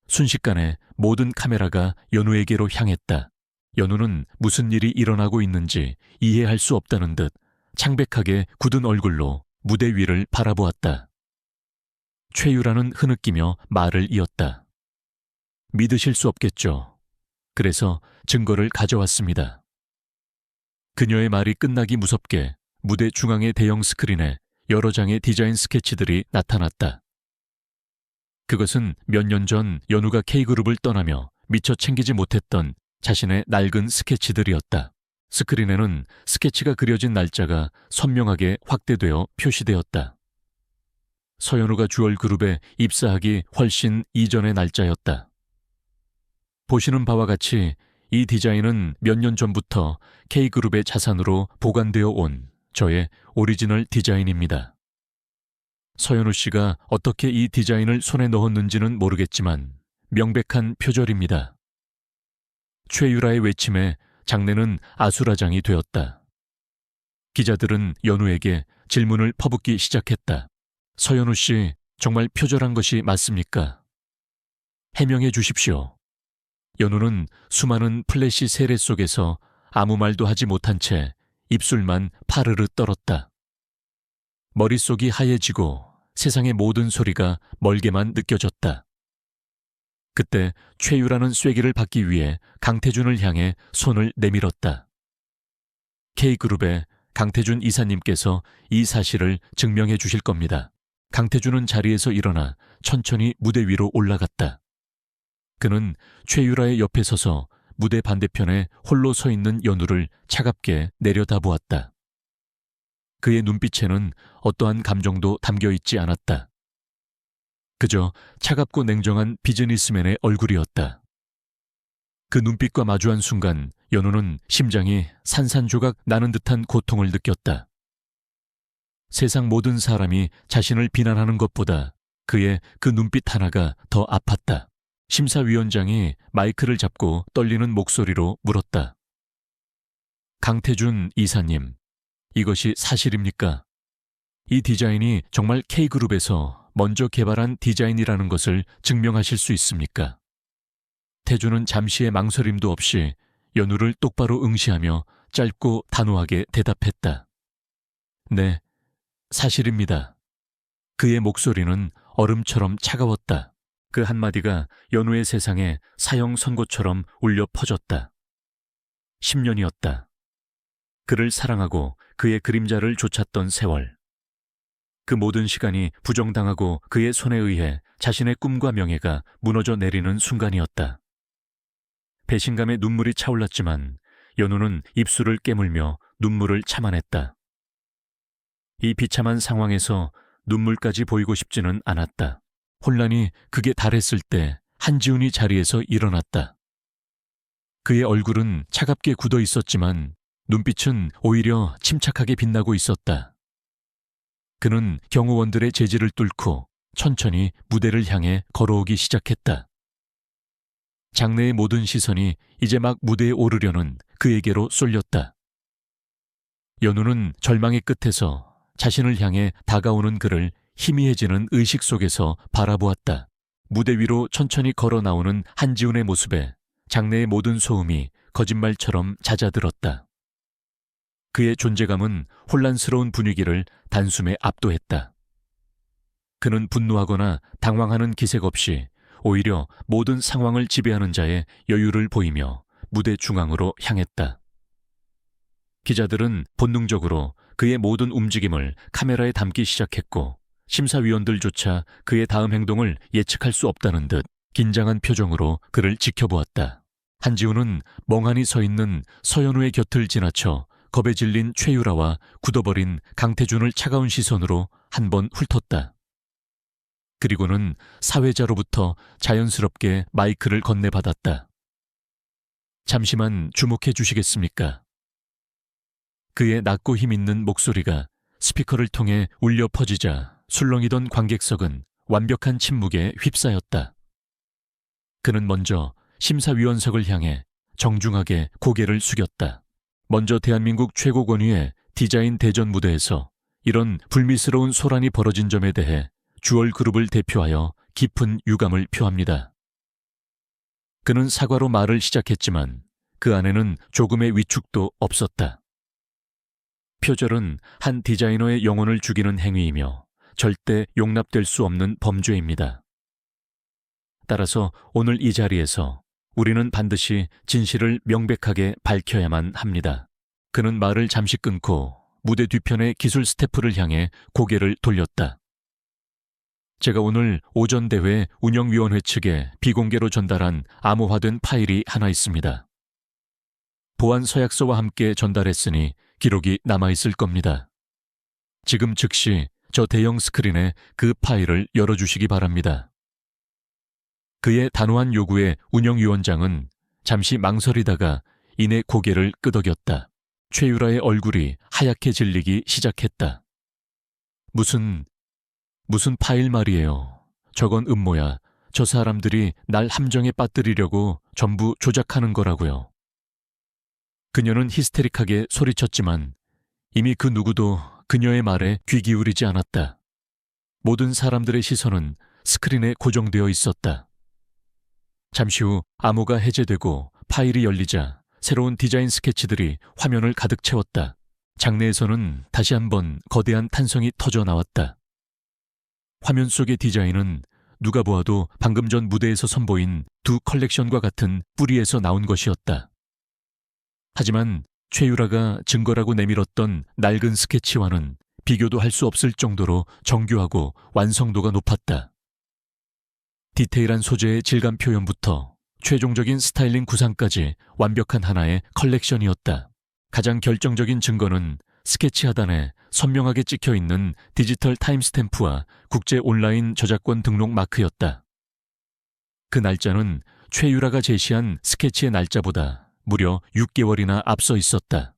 순식간에 모든 카메라가 연우에게로 향했다. 연우는 무슨 일이 일어나고 있는지 이해할 수 없다는 듯 창백하게 굳은 얼굴로 무대 위를 바라보았다. 최유라는 흐느끼며 말을 이었다. 믿으실 수 없겠죠. 그래서 증거를 가져왔습니다. 그녀의 말이 끝나기 무섭게 무대 중앙의 대형 스크린에 여러 장의 디자인 스케치들이 나타났다. 그것은 몇 년 전 연우가 K그룹을 떠나며 미처 챙기지 못했던 자신의 낡은 스케치들이었다. 스크린에는 스케치가 그려진 날짜가 선명하게 확대되어 표시되었다. 서연우가 주얼그룹에 입사하기 훨씬 이전의 날짜였다. 보시는 바와 같이 이 디자인은 몇 년 전부터 K그룹의 자산으로 보관되어 온 저의 오리지널 디자인입니다. 서연우 씨가 어떻게 이 디자인을 손에 넣었는지는 모르겠지만 명백한 표절입니다. 최유라의 외침에 장내는 아수라장이 되었다. 기자들은 연우에게 질문을 퍼붓기 시작했다. 서연우 씨, 정말 표절한 것이 맞습니까? 해명해 주십시오. 연우는 수많은 플래시 세례 속에서 아무 말도 하지 못한 채 입술만 파르르 떨었다. 머릿속이 하얘지고 세상의 모든 소리가 멀게만 느껴졌다. 그때 최유라는 쐐기를 받기 위해 강태준을 향해 손을 내밀었다. K그룹의 강태준 이사님께서 이 사실을 증명해 주실 겁니다. 강태준은 자리에서 일어나 천천히 무대 위로 올라갔다. 그는 최유라의 옆에 서서 무대 반대편에 홀로 서 있는 연우를 차갑게 내려다보았다. 그의 눈빛에는 어떠한 감정도 담겨 있지 않았다. 그저 차갑고 냉정한 비즈니스맨의 얼굴이었다. 그 눈빛과 마주한 순간 연우는 심장이 산산조각 나는 듯한 고통을 느꼈다. 세상 모든 사람이 자신을 비난하는 것보다 그의 그 눈빛 하나가 더 아팠다. 심사위원장이 마이크를 잡고 떨리는 목소리로 물었다. 강태준 이사님, 이것이 사실입니까? 이 디자인이 정말 K그룹에서 먼저 개발한 디자인이라는 것을 증명하실 수 있습니까? 태준은 잠시의 망설임도 없이 연우를 똑바로 응시하며 짧고 단호하게 대답했다. 네, 사실입니다. 그의 목소리는 얼음처럼 차가웠다. 그 한마디가 연우의 세상에 사형 선고처럼 울려 퍼졌다. 10년이었다. 그를 사랑하고 그의 그림자를 좇았던 세월. 그 모든 시간이 부정당하고 그의 손에 의해 자신의 꿈과 명예가 무너져 내리는 순간이었다. 배신감에 눈물이 차올랐지만 연우는 입술을 깨물며 눈물을 참아냈다. 이 비참한 상황에서 눈물까지 보이고 싶지는 않았다. 혼란이 극에 달했을 때 한지훈이 자리에서 일어났다. 그의 얼굴은 차갑게 굳어 있었지만 눈빛은 오히려 침착하게 빛나고 있었다. 그는 경호원들의 제지를 뚫고 천천히 무대를 향해 걸어오기 시작했다. 장내의 모든 시선이 이제 막 무대에 오르려는 그에게로 쏠렸다. 연우는 절망의 끝에서 자신을 향해 다가오는 그를 희미해지는 의식 속에서 바라보았다. 무대 위로 천천히 걸어 나오는 한지훈의 모습에 장내의 모든 소음이 거짓말처럼 잦아들었다. 그의 존재감은 혼란스러운 분위기를 단숨에 압도했다. 그는 분노하거나 당황하는 기색 없이 오히려 모든 상황을 지배하는 자의 여유를 보이며 무대 중앙으로 향했다. 기자들은 본능적으로 그의 모든 움직임을 카메라에 담기 시작했고 심사위원들조차 그의 다음 행동을 예측할 수 없다는 듯 긴장한 표정으로 그를 지켜보았다. 한지훈은 멍하니 서 있는 서연우의 곁을 지나쳐 겁에 질린 최유라와 굳어버린 강태준을 차가운 시선으로 한 번 훑었다. 그리고는 사회자로부터 자연스럽게 마이크를 건네받았다. 잠시만 주목해 주시겠습니까? 그의 낮고 힘있는 목소리가 스피커를 통해 울려 퍼지자 술렁이던 관객석은 완벽한 침묵에 휩싸였다. 그는 먼저 심사위원석을 향해 정중하게 고개를 숙였다. 먼저 대한민국 최고 권위의 디자인 대전 무대에서 이런 불미스러운 소란이 벌어진 점에 대해 주얼그룹을 대표하여 깊은 유감을 표합니다. 그는 사과로 말을 시작했지만 그 안에는 조금의 위축도 없었다. 표절은 한 디자이너의 영혼을 죽이는 행위이며 절대 용납될 수 없는 범죄입니다. 따라서 오늘 이 자리에서 우리는 반드시 진실을 명백하게 밝혀야만 합니다. 그는 말을 잠시 끊고 무대 뒤편의 기술 스태프를 향해 고개를 돌렸다. 제가 오늘 오전 대회 운영위원회 측에 비공개로 전달한 암호화된 파일이 하나 있습니다. 보안 서약서와 함께 전달했으니 기록이 남아있을 겁니다. 지금 즉시 저 대형 스크린에 그 파일을 열어주시기 바랍니다. 그의 단호한 요구에 운영위원장은 잠시 망설이다가 이내 고개를 끄덕였다. 최유라의 얼굴이 하얗게 질리기 시작했다. 무슨 파일 말이에요. 저건 음모야. 저 사람들이 날 함정에 빠뜨리려고 전부 조작하는 거라고요. 그녀는 히스테릭하게 소리쳤지만 이미 그 누구도 그녀의 말에 귀 기울이지 않았다. 모든 사람들의 시선은 스크린에 고정되어 있었다. 잠시 후 암호가 해제되고 파일이 열리자 새로운 디자인 스케치들이 화면을 가득 채웠다. 장내에서는 다시 한번 거대한 탄성이 터져 나왔다. 화면 속의 디자인은 누가 보아도 방금 전 무대에서 선보인 두 컬렉션과 같은 뿌리에서 나온 것이었다. 하지만 최유라가 증거라고 내밀었던 낡은 스케치와는 비교도 할 수 없을 정도로 정교하고 완성도가 높았다. 디테일한 소재의 질감 표현부터 최종적인 스타일링 구상까지 완벽한 하나의 컬렉션이었다. 가장 결정적인 증거는 스케치 하단에 선명하게 찍혀있는 디지털 타임스탬프와 국제 온라인 저작권 등록 마크였다. 그 날짜는 최유라가 제시한 스케치의 날짜보다 무려 6개월이나 앞서 있었다.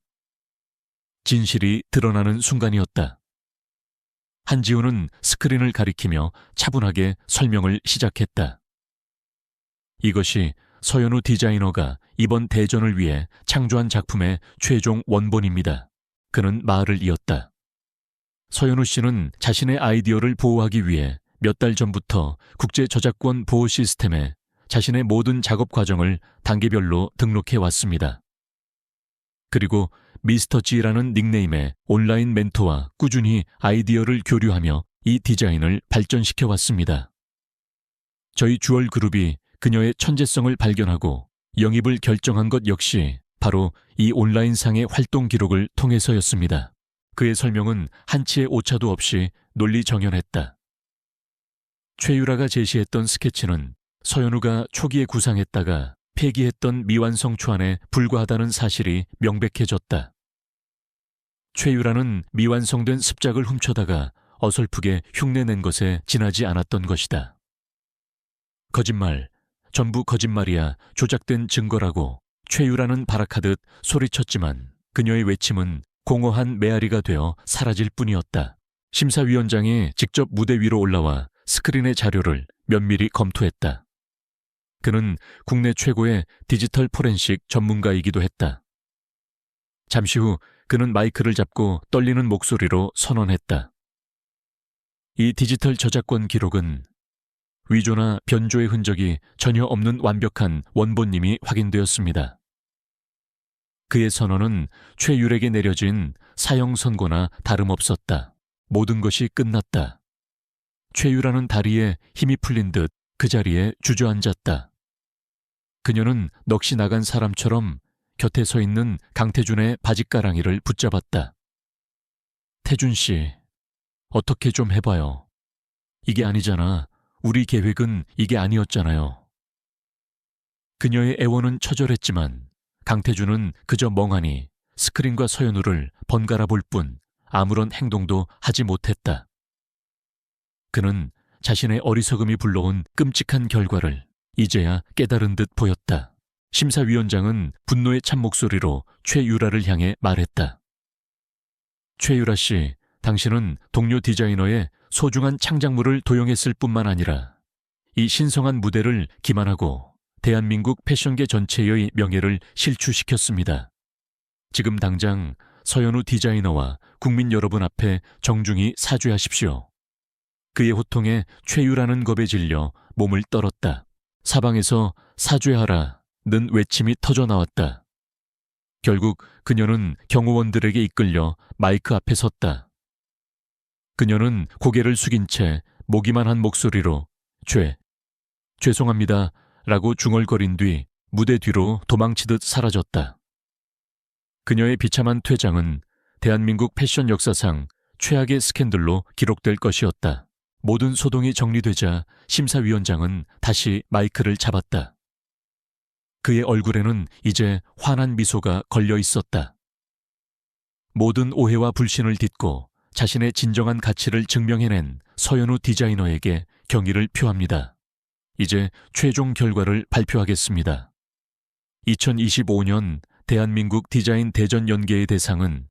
진실이 드러나는 순간이었다. 한지우는 스크린을 가리키며 차분하게 설명을 시작했다. 이것이 서현우 디자이너가 이번 대전을 위해 창조한 작품의 최종 원본입니다. 그는 말을 이었다. 서현우 씨는 자신의 아이디어를 보호하기 위해 몇 달 전부터 국제 저작권 보호 시스템에 자신의 모든 작업 과정을 단계별로 등록해 왔습니다. 그리고 미스터 G라는 닉네임의 온라인 멘토와 꾸준히 아이디어를 교류하며 이 디자인을 발전시켜 왔습니다. 저희 주얼 그룹이 그녀의 천재성을 발견하고 영입을 결정한 것 역시 바로 이 온라인상의 활동 기록을 통해서였습니다. 그의 설명은 한치의 오차도 없이 논리정연했다. 최유라가 제시했던 스케치는 서현우가 초기에 구상했다가 폐기했던 미완성 초안에 불과하다는 사실이 명백해졌다. 최유라는 미완성된 습작을 훔쳐다가 어설프게 흉내낸 것에 지나지 않았던 것이다. 거짓말, 전부 거짓말이야, 조작된 증거라고 최유라는 발악하듯 소리쳤지만 그녀의 외침은 공허한 메아리가 되어 사라질 뿐이었다. 심사위원장이 직접 무대 위로 올라와 스크린의 자료를 면밀히 검토했다. 그는 국내 최고의 디지털 포렌식 전문가이기도 했다. 잠시 후 그는 마이크를 잡고 떨리는 목소리로 선언했다. 이 디지털 저작권 기록은 위조나 변조의 흔적이 전혀 없는 완벽한 원본님이 확인되었습니다. 그의 선언은 최율에게 내려진 사형 선고나 다름없었다. 모든 것이 끝났다. 최유라는 다리에 힘이 풀린 듯 그 자리에 주저앉았다. 그녀는 넋이 나간 사람처럼 곁에 서 있는 강태준의 바짓가랑이를 붙잡았다. 태준 씨, 어떻게 좀 해봐요. 이게 아니잖아. 우리 계획은 이게 아니었잖아요. 그녀의 애원은 처절했지만 강태준은 그저 멍하니 스크린과 서현우를 번갈아 볼 뿐 아무런 행동도 하지 못했다. 그는 자신의 어리석음이 불러온 끔찍한 결과를 이제야 깨달은 듯 보였다. 심사위원장은 분노에 찬 목소리로 최유라를 향해 말했다. 최유라 씨, 당신은 동료 디자이너의 소중한 창작물을 도용했을 뿐만 아니라 이 신성한 무대를 기만하고 대한민국 패션계 전체의 명예를 실추시켰습니다. 지금 당장 서현우 디자이너와 국민 여러분 앞에 정중히 사죄하십시오. 그의 호통에 최유라는 겁에 질려 몸을 떨었다. 사방에서 사죄하라는 외침이 터져 나왔다. 결국 그녀는 경호원들에게 이끌려 마이크 앞에 섰다. 그녀는 고개를 숙인 채 모기만 한 목소리로 죄송합니다 라고 중얼거린 뒤 무대 뒤로 도망치듯 사라졌다. 그녀의 비참한 퇴장은 대한민국 패션 역사상 최악의 스캔들로 기록될 것이었다. 모든 소동이 정리되자 심사위원장은 다시 마이크를 잡았다. 그의 얼굴에는 이제 환한 미소가 걸려 있었다. 모든 오해와 불신을 딛고 자신의 진정한 가치를 증명해낸 서현우 디자이너에게 경의를 표합니다. 이제 최종 결과를 발표하겠습니다. 2025년 대한민국 디자인 대전 연계의 대상은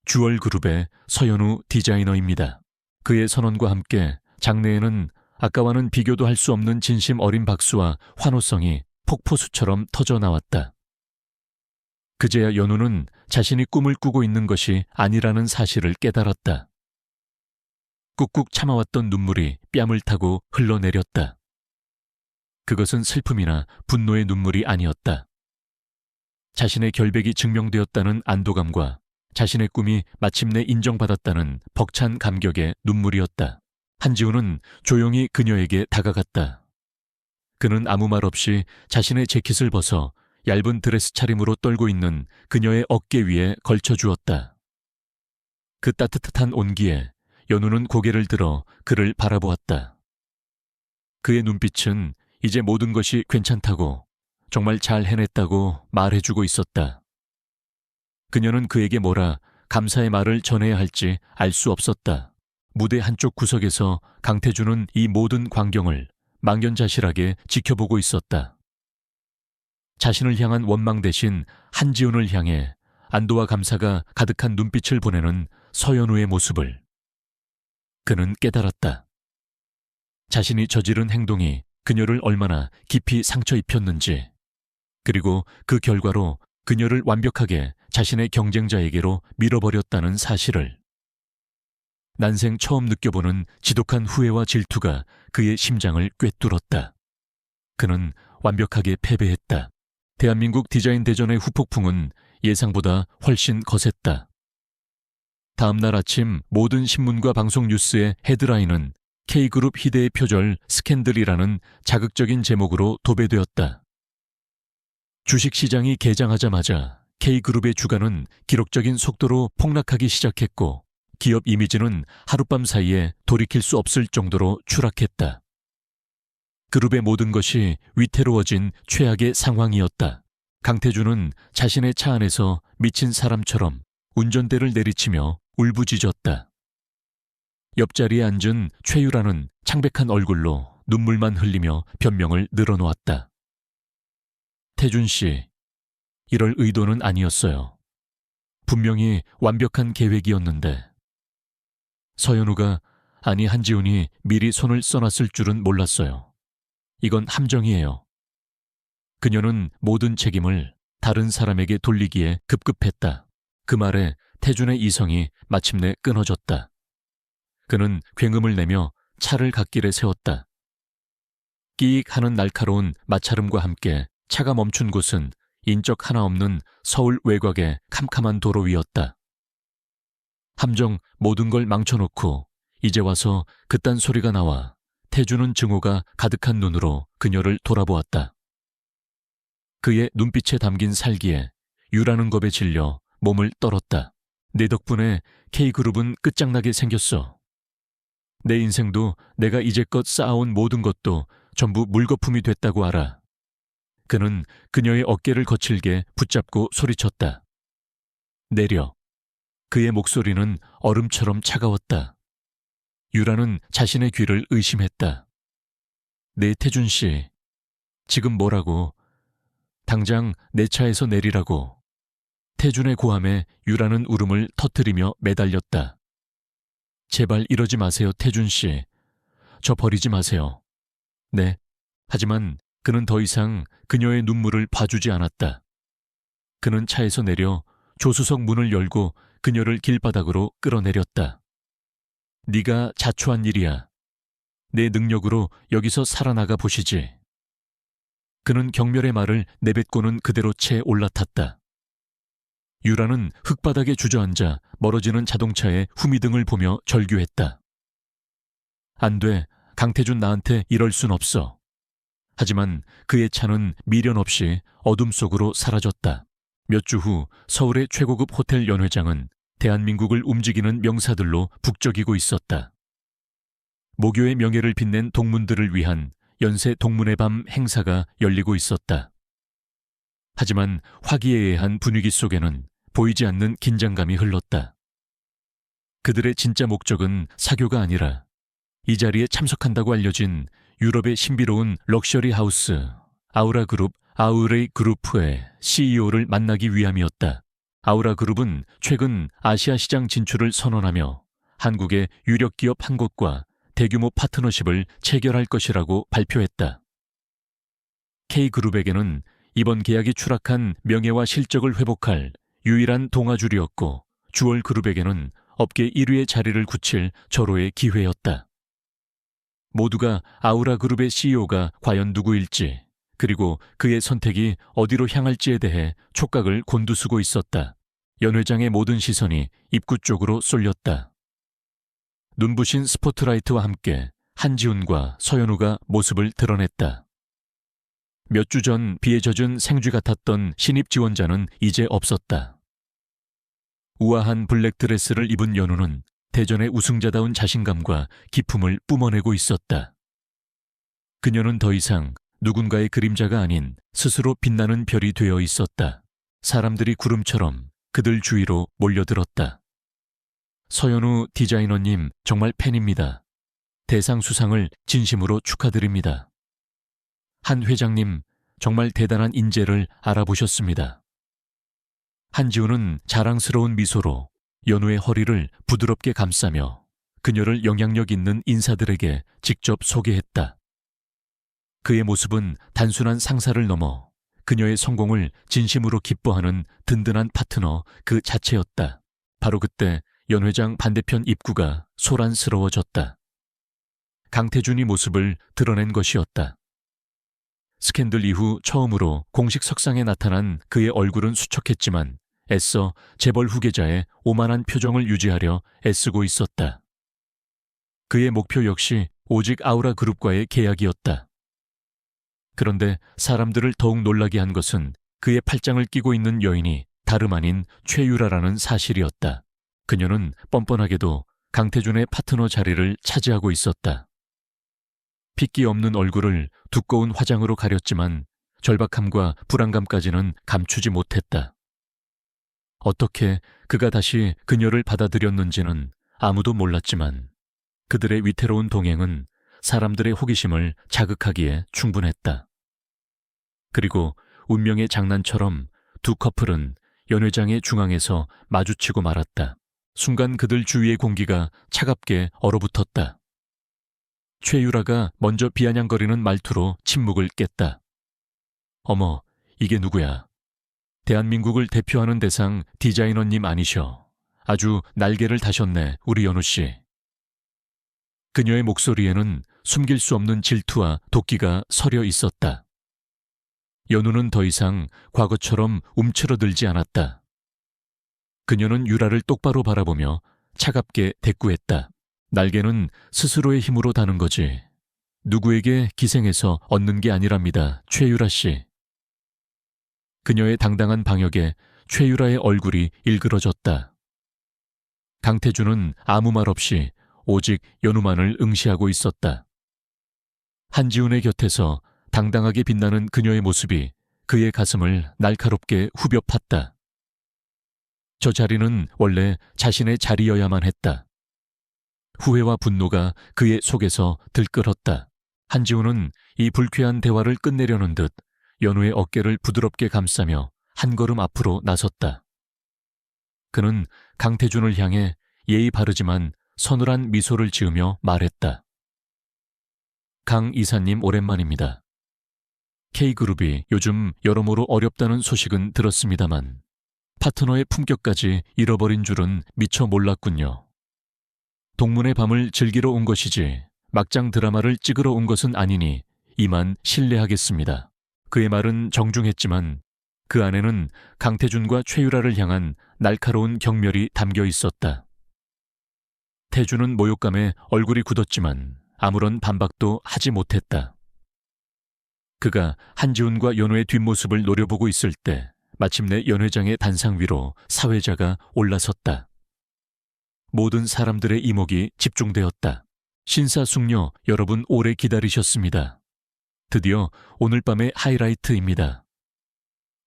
주얼그룹의 서현우 디자이너입니다. 그의 선언과 함께 장내에는 아까와는 비교도 할 수 없는 진심 어린 박수와 환호성이 폭포수처럼 터져 나왔다. 그제야 연우는 자신이 꿈을 꾸고 있는 것이 아니라는 사실을 깨달았다. 꾹꾹 참아왔던 눈물이 뺨을 타고 흘러내렸다. 그것은 슬픔이나 분노의 눈물이 아니었다. 자신의 결백이 증명되었다는 안도감과 자신의 꿈이 마침내 인정받았다는 벅찬 감격의 눈물이었다. 한지우는 조용히 그녀에게 다가갔다. 그는 아무 말 없이 자신의 재킷을 벗어 얇은 드레스 차림으로 떨고 있는 그녀의 어깨 위에 걸쳐주었다. 그 따뜻한 온기에 연우는 고개를 들어 그를 바라보았다. 그의 눈빛은 이제 모든 것이 괜찮다고, 정말 잘 해냈다고 말해주고 있었다. 그녀는 그에게 뭐라 감사의 말을 전해야 할지 알 수 없었다. 무대 한쪽 구석에서 강태준은 이 모든 광경을 망연자실하게 지켜보고 있었다. 자신을 향한 원망 대신 한지훈을 향해 안도와 감사가 가득한 눈빛을 보내는 서연우의 모습을 그는 깨달았다. 자신이 저지른 행동이 그녀를 얼마나 깊이 상처 입혔는지, 그리고 그 결과로 그녀를 완벽하게 자신의 경쟁자에게로 밀어버렸다는 사실을. 난생 처음 느껴보는 지독한 후회와 질투가 그의 심장을 꿰뚫었다. 그는 완벽하게 패배했다. 대한민국 디자인 대전의 후폭풍은 예상보다 훨씬 거셌다. 다음 날 아침 모든 신문과 방송 뉴스의 헤드라인은 K그룹 희대의 표절 스캔들이라는 자극적인 제목으로 도배되었다. 주식시장이 개장하자마자 K그룹의 주가는 기록적인 속도로 폭락하기 시작했고, 기업 이미지는 하룻밤 사이에 돌이킬 수 없을 정도로 추락했다. 그룹의 모든 것이 위태로워진 최악의 상황이었다. 강태준은 자신의 차 안에서 미친 사람처럼 운전대를 내리치며 울부짖었다. 옆자리에 앉은 최유라는 창백한 얼굴로 눈물만 흘리며 변명을 늘어놓았다. 태준 씨, 이럴 의도는 아니었어요. 분명히 완벽한 계획이었는데. 서연우가, 아니 한지훈이 미리 손을 써놨을 줄은 몰랐어요. 이건 함정이에요. 그녀는 모든 책임을 다른 사람에게 돌리기에 급급했다. 그 말에 태준의 이성이 마침내 끊어졌다. 그는 굉음을 내며 차를 갓길에 세웠다. 끼익 하는 날카로운 마찰음과 함께 차가 멈춘 곳은 인적 하나 없는 서울 외곽의 캄캄한 도로 위였다. 함정 모든 걸 망쳐놓고 이제 와서 그딴 소리가 나와. 태준은 증오가 가득한 눈으로 그녀를 돌아보았다. 그의 눈빛에 담긴 살기에 유라는 겁에 질려 몸을 떨었다. 내 덕분에 K그룹은 끝장나게 생겼어. 내 인생도 내가 이제껏 쌓아온 모든 것도 전부 물거품이 됐다고 알아. 그는 그녀의 어깨를 거칠게 붙잡고 소리쳤다. 내려. 그의 목소리는 얼음처럼 차가웠다. 유라는 자신의 귀를 의심했다. 네, 태준 씨. 지금 뭐라고? 당장 내 차에서 내리라고. 태준의 고함에 유라는 울음을 터뜨리며 매달렸다. 제발 이러지 마세요, 태준 씨. 저 버리지 마세요. 네. 하지만 그는 더 이상 그녀의 눈물을 봐주지 않았다. 그는 차에서 내려 조수석 문을 열고 그녀를 길바닥으로 끌어내렸다. 네가 자초한 일이야. 내 능력으로 여기서 살아나가 보시지. 그는 경멸의 말을 내뱉고는 그대로 채 올라탔다. 유라는 흙바닥에 주저앉아 멀어지는 자동차의 후미등을 보며 절규했다. 안 돼, 강태준 나한테 이럴 순 없어. 하지만 그의 차는 미련 없이 어둠 속으로 사라졌다. 몇 주 후 서울의 최고급 호텔 연회장은 대한민국을 움직이는 명사들로 북적이고 있었다. 모교의 명예를 빛낸 동문들을 위한 연세 동문의 밤 행사가 열리고 있었다. 하지만 화기애애한 분위기 속에는 보이지 않는 긴장감이 흘렀다. 그들의 진짜 목적은 사교가 아니라 이 자리에 참석한다고 알려진 유럽의 신비로운 럭셔리 하우스 아우라그룹 아우레이 그룹의 CEO를 만나기 위함이었다. 아우라그룹은 최근 아시아 시장 진출을 선언하며 한국의 유력 기업 한 곳과 대규모 파트너십을 체결할 것이라고 발표했다. K그룹에게는 이번 계약이 추락한 명예와 실적을 회복할 유일한 동아줄이었고 주얼그룹에게는 업계 1위의 자리를 굳힐 절호의 기회였다. 모두가 아우라그룹의 CEO가 과연 누구일지 그리고 그의 선택이 어디로 향할지에 대해 촉각을 곤두쓰고 있었다. 연회장의 모든 시선이 입구 쪽으로 쏠렸다. 눈부신 스포트라이트와 함께 한지훈과 서현우가 모습을 드러냈다. 몇 주 전 비에 젖은 생쥐 같았던 신입 지원자는 이제 없었다. 우아한 블랙드레스를 입은 연우는 대전의 우승자다운 자신감과 기품을 뿜어내고 있었다. 그녀는 더 이상 누군가의 그림자가 아닌 스스로 빛나는 별이 되어 있었다. 사람들이 구름처럼 그들 주위로 몰려들었다. 서현우 디자이너님 정말 팬입니다. 대상 수상을 진심으로 축하드립니다. 한 회장님 정말 대단한 인재를 알아보셨습니다. 한지우는 자랑스러운 미소로 연우의 허리를 부드럽게 감싸며 그녀를 영향력 있는 인사들에게 직접 소개했다. 그의 모습은 단순한 상사를 넘어 그녀의 성공을 진심으로 기뻐하는 든든한 파트너 그 자체였다. 바로 그때 연 회장 반대편 입구가 소란스러워졌다. 강태준이 모습을 드러낸 것이었다. 스캔들 이후 처음으로 공식 석상에 나타난 그의 얼굴은 수척했지만 애써 재벌 후계자의 오만한 표정을 유지하려 애쓰고 있었다. 그의 목표 역시 오직 아우라 그룹과의 계약이었다. 그런데 사람들을 더욱 놀라게 한 것은 그의 팔짱을 끼고 있는 여인이 다름 아닌 최유라라는 사실이었다. 그녀는 뻔뻔하게도 강태준의 파트너 자리를 차지하고 있었다. 핏기 없는 얼굴을 두꺼운 화장으로 가렸지만 절박함과 불안감까지는 감추지 못했다. 어떻게 그가 다시 그녀를 받아들였는지는 아무도 몰랐지만 그들의 위태로운 동행은 사람들의 호기심을 자극하기에 충분했다. 그리고 운명의 장난처럼 두 커플은 연회장의 중앙에서 마주치고 말았다. 순간 그들 주위의 공기가 차갑게 얼어붙었다. 최유라가 먼저 비아냥거리는 말투로 침묵을 깼다. 어머, 이게 누구야? 대한민국을 대표하는 대상 디자이너님 아니셔. 아주 날개를 다셨네, 우리 연우씨. 그녀의 목소리에는 숨길 수 없는 질투와 도끼가 서려 있었다. 연우는 더 이상 과거처럼 움츠러들지 않았다. 그녀는 유라를 똑바로 바라보며 차갑게 대꾸했다. 날개는 스스로의 힘으로 다는 거지. 누구에게 기생해서 얻는 게 아니랍니다, 최유라 씨. 그녀의 당당한 방역에 최유라의 얼굴이 일그러졌다. 강태준은 아무 말 없이 오직 연우만을 응시하고 있었다. 한지훈의 곁에서 당당하게 빛나는 그녀의 모습이 그의 가슴을 날카롭게 후벼 팠다. 저 자리는 원래 자신의 자리여야만 했다. 후회와 분노가 그의 속에서 들끓었다. 한지훈은 이 불쾌한 대화를 끝내려는 듯 연우의 어깨를 부드럽게 감싸며 한 걸음 앞으로 나섰다. 그는 강태준을 향해 예의 바르지만 서늘한 미소를 지으며 말했다. 강 이사님 오랜만입니다. K그룹이 요즘 여러모로 어렵다는 소식은 들었습니다만 파트너의 품격까지 잃어버린 줄은 미처 몰랐군요. 동문의 밤을 즐기러 온 것이지 막장 드라마를 찍으러 온 것은 아니니 이만 실례하겠습니다. 그의 말은 정중했지만 그 안에는 강태준과 최유라를 향한 날카로운 경멸이 담겨 있었다. 태준은 모욕감에 얼굴이 굳었지만 아무런 반박도 하지 못했다. 그가 한지훈과 연호의 뒷모습을 노려보고 있을 때 마침내 연 회장의 단상 위로 사회자가 올라섰다. 모든 사람들의 이목이 집중되었다. 신사숙녀 여러분 오래 기다리셨습니다. 드디어 오늘 밤의 하이라이트입니다.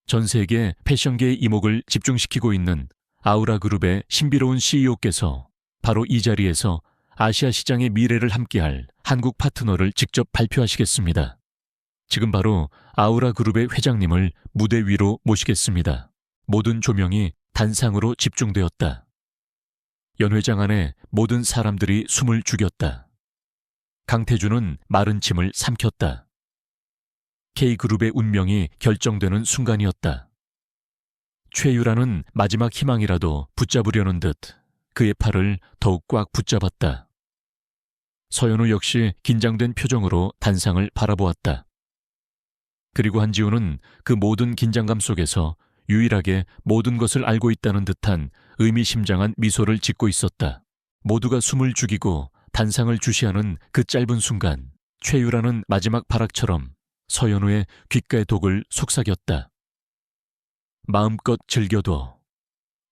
전 세계 패션계의 이목을 집중시키고 있는 아우라그룹의 신비로운 CEO께서 바로 이 자리에서 아시아 시장의 미래를 함께할 한국 파트너를 직접 발표하시겠습니다. 지금 바로 아우라그룹의 회장님을 무대 위로 모시겠습니다. 모든 조명이 단상으로 집중되었다. 연 회장 안에 모든 사람들이 숨을 죽였다. 강태준은 마른 침을 삼켰다. K그룹의 운명이 결정되는 순간이었다. 최유라는 마지막 희망이라도 붙잡으려는 듯 그의 팔을 더욱 꽉 붙잡았다. 서연우 역시 긴장된 표정으로 단상을 바라보았다. 그리고 한지훈은 그 모든 긴장감 속에서 유일하게 모든 것을 알고 있다는 듯한 의미심장한 미소를 짓고 있었다. 모두가 숨을 죽이고 단상을 주시하는 그 짧은 순간, 최유라는 마지막 발악처럼 서연우의 귓가의 독을 속삭였다. 마음껏 즐겨둬.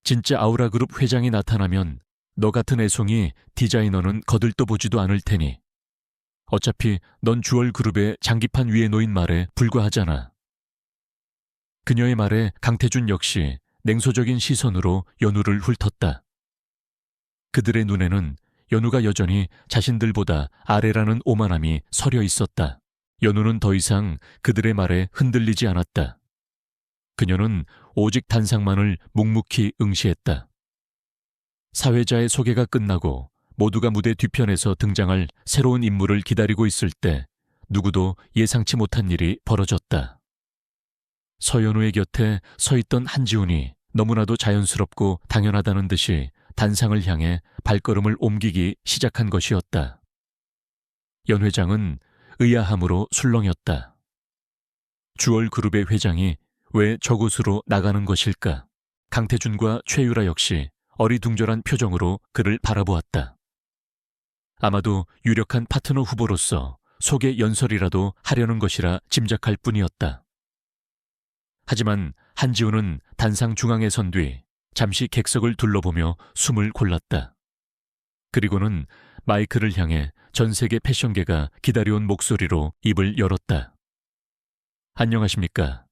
진짜 아우라그룹 회장이 나타나면 너 같은 애송이 디자이너는 거들떠보지도 않을 테니. 어차피 넌 주얼그룹의 장기판 위에 놓인 말에 불과하잖아. 그녀의 말에 강태준 역시 냉소적인 시선으로 연우를 훑었다. 그들의 눈에는 연우가 여전히 자신들보다 아래라는 오만함이 서려 있었다. 연우는 더 이상 그들의 말에 흔들리지 않았다. 그녀는 오직 단상만을 묵묵히 응시했다. 사회자의 소개가 끝나고 모두가 무대 뒤편에서 등장할 새로운 인물을 기다리고 있을 때 누구도 예상치 못한 일이 벌어졌다. 서연우의 곁에 서 있던 한지훈이 너무나도 자연스럽고 당연하다는 듯이 단상을 향해 발걸음을 옮기기 시작한 것이었다. 연 회장은 의아함으로 술렁였다. 주얼그룹의 회장이 왜 저곳으로 나가는 것일까? 강태준과 최유라 역시 어리둥절한 표정으로 그를 바라보았다. 아마도 유력한 파트너 후보로서 소개 연설이라도 하려는 것이라 짐작할 뿐이었다. 하지만 한지훈은 단상 중앙에 선 뒤 잠시 객석을 둘러보며 숨을 골랐다. 그리고는 마이크를 향해 전 세계 패션계가 기다려온 목소리로 입을 열었다. 안녕하십니까.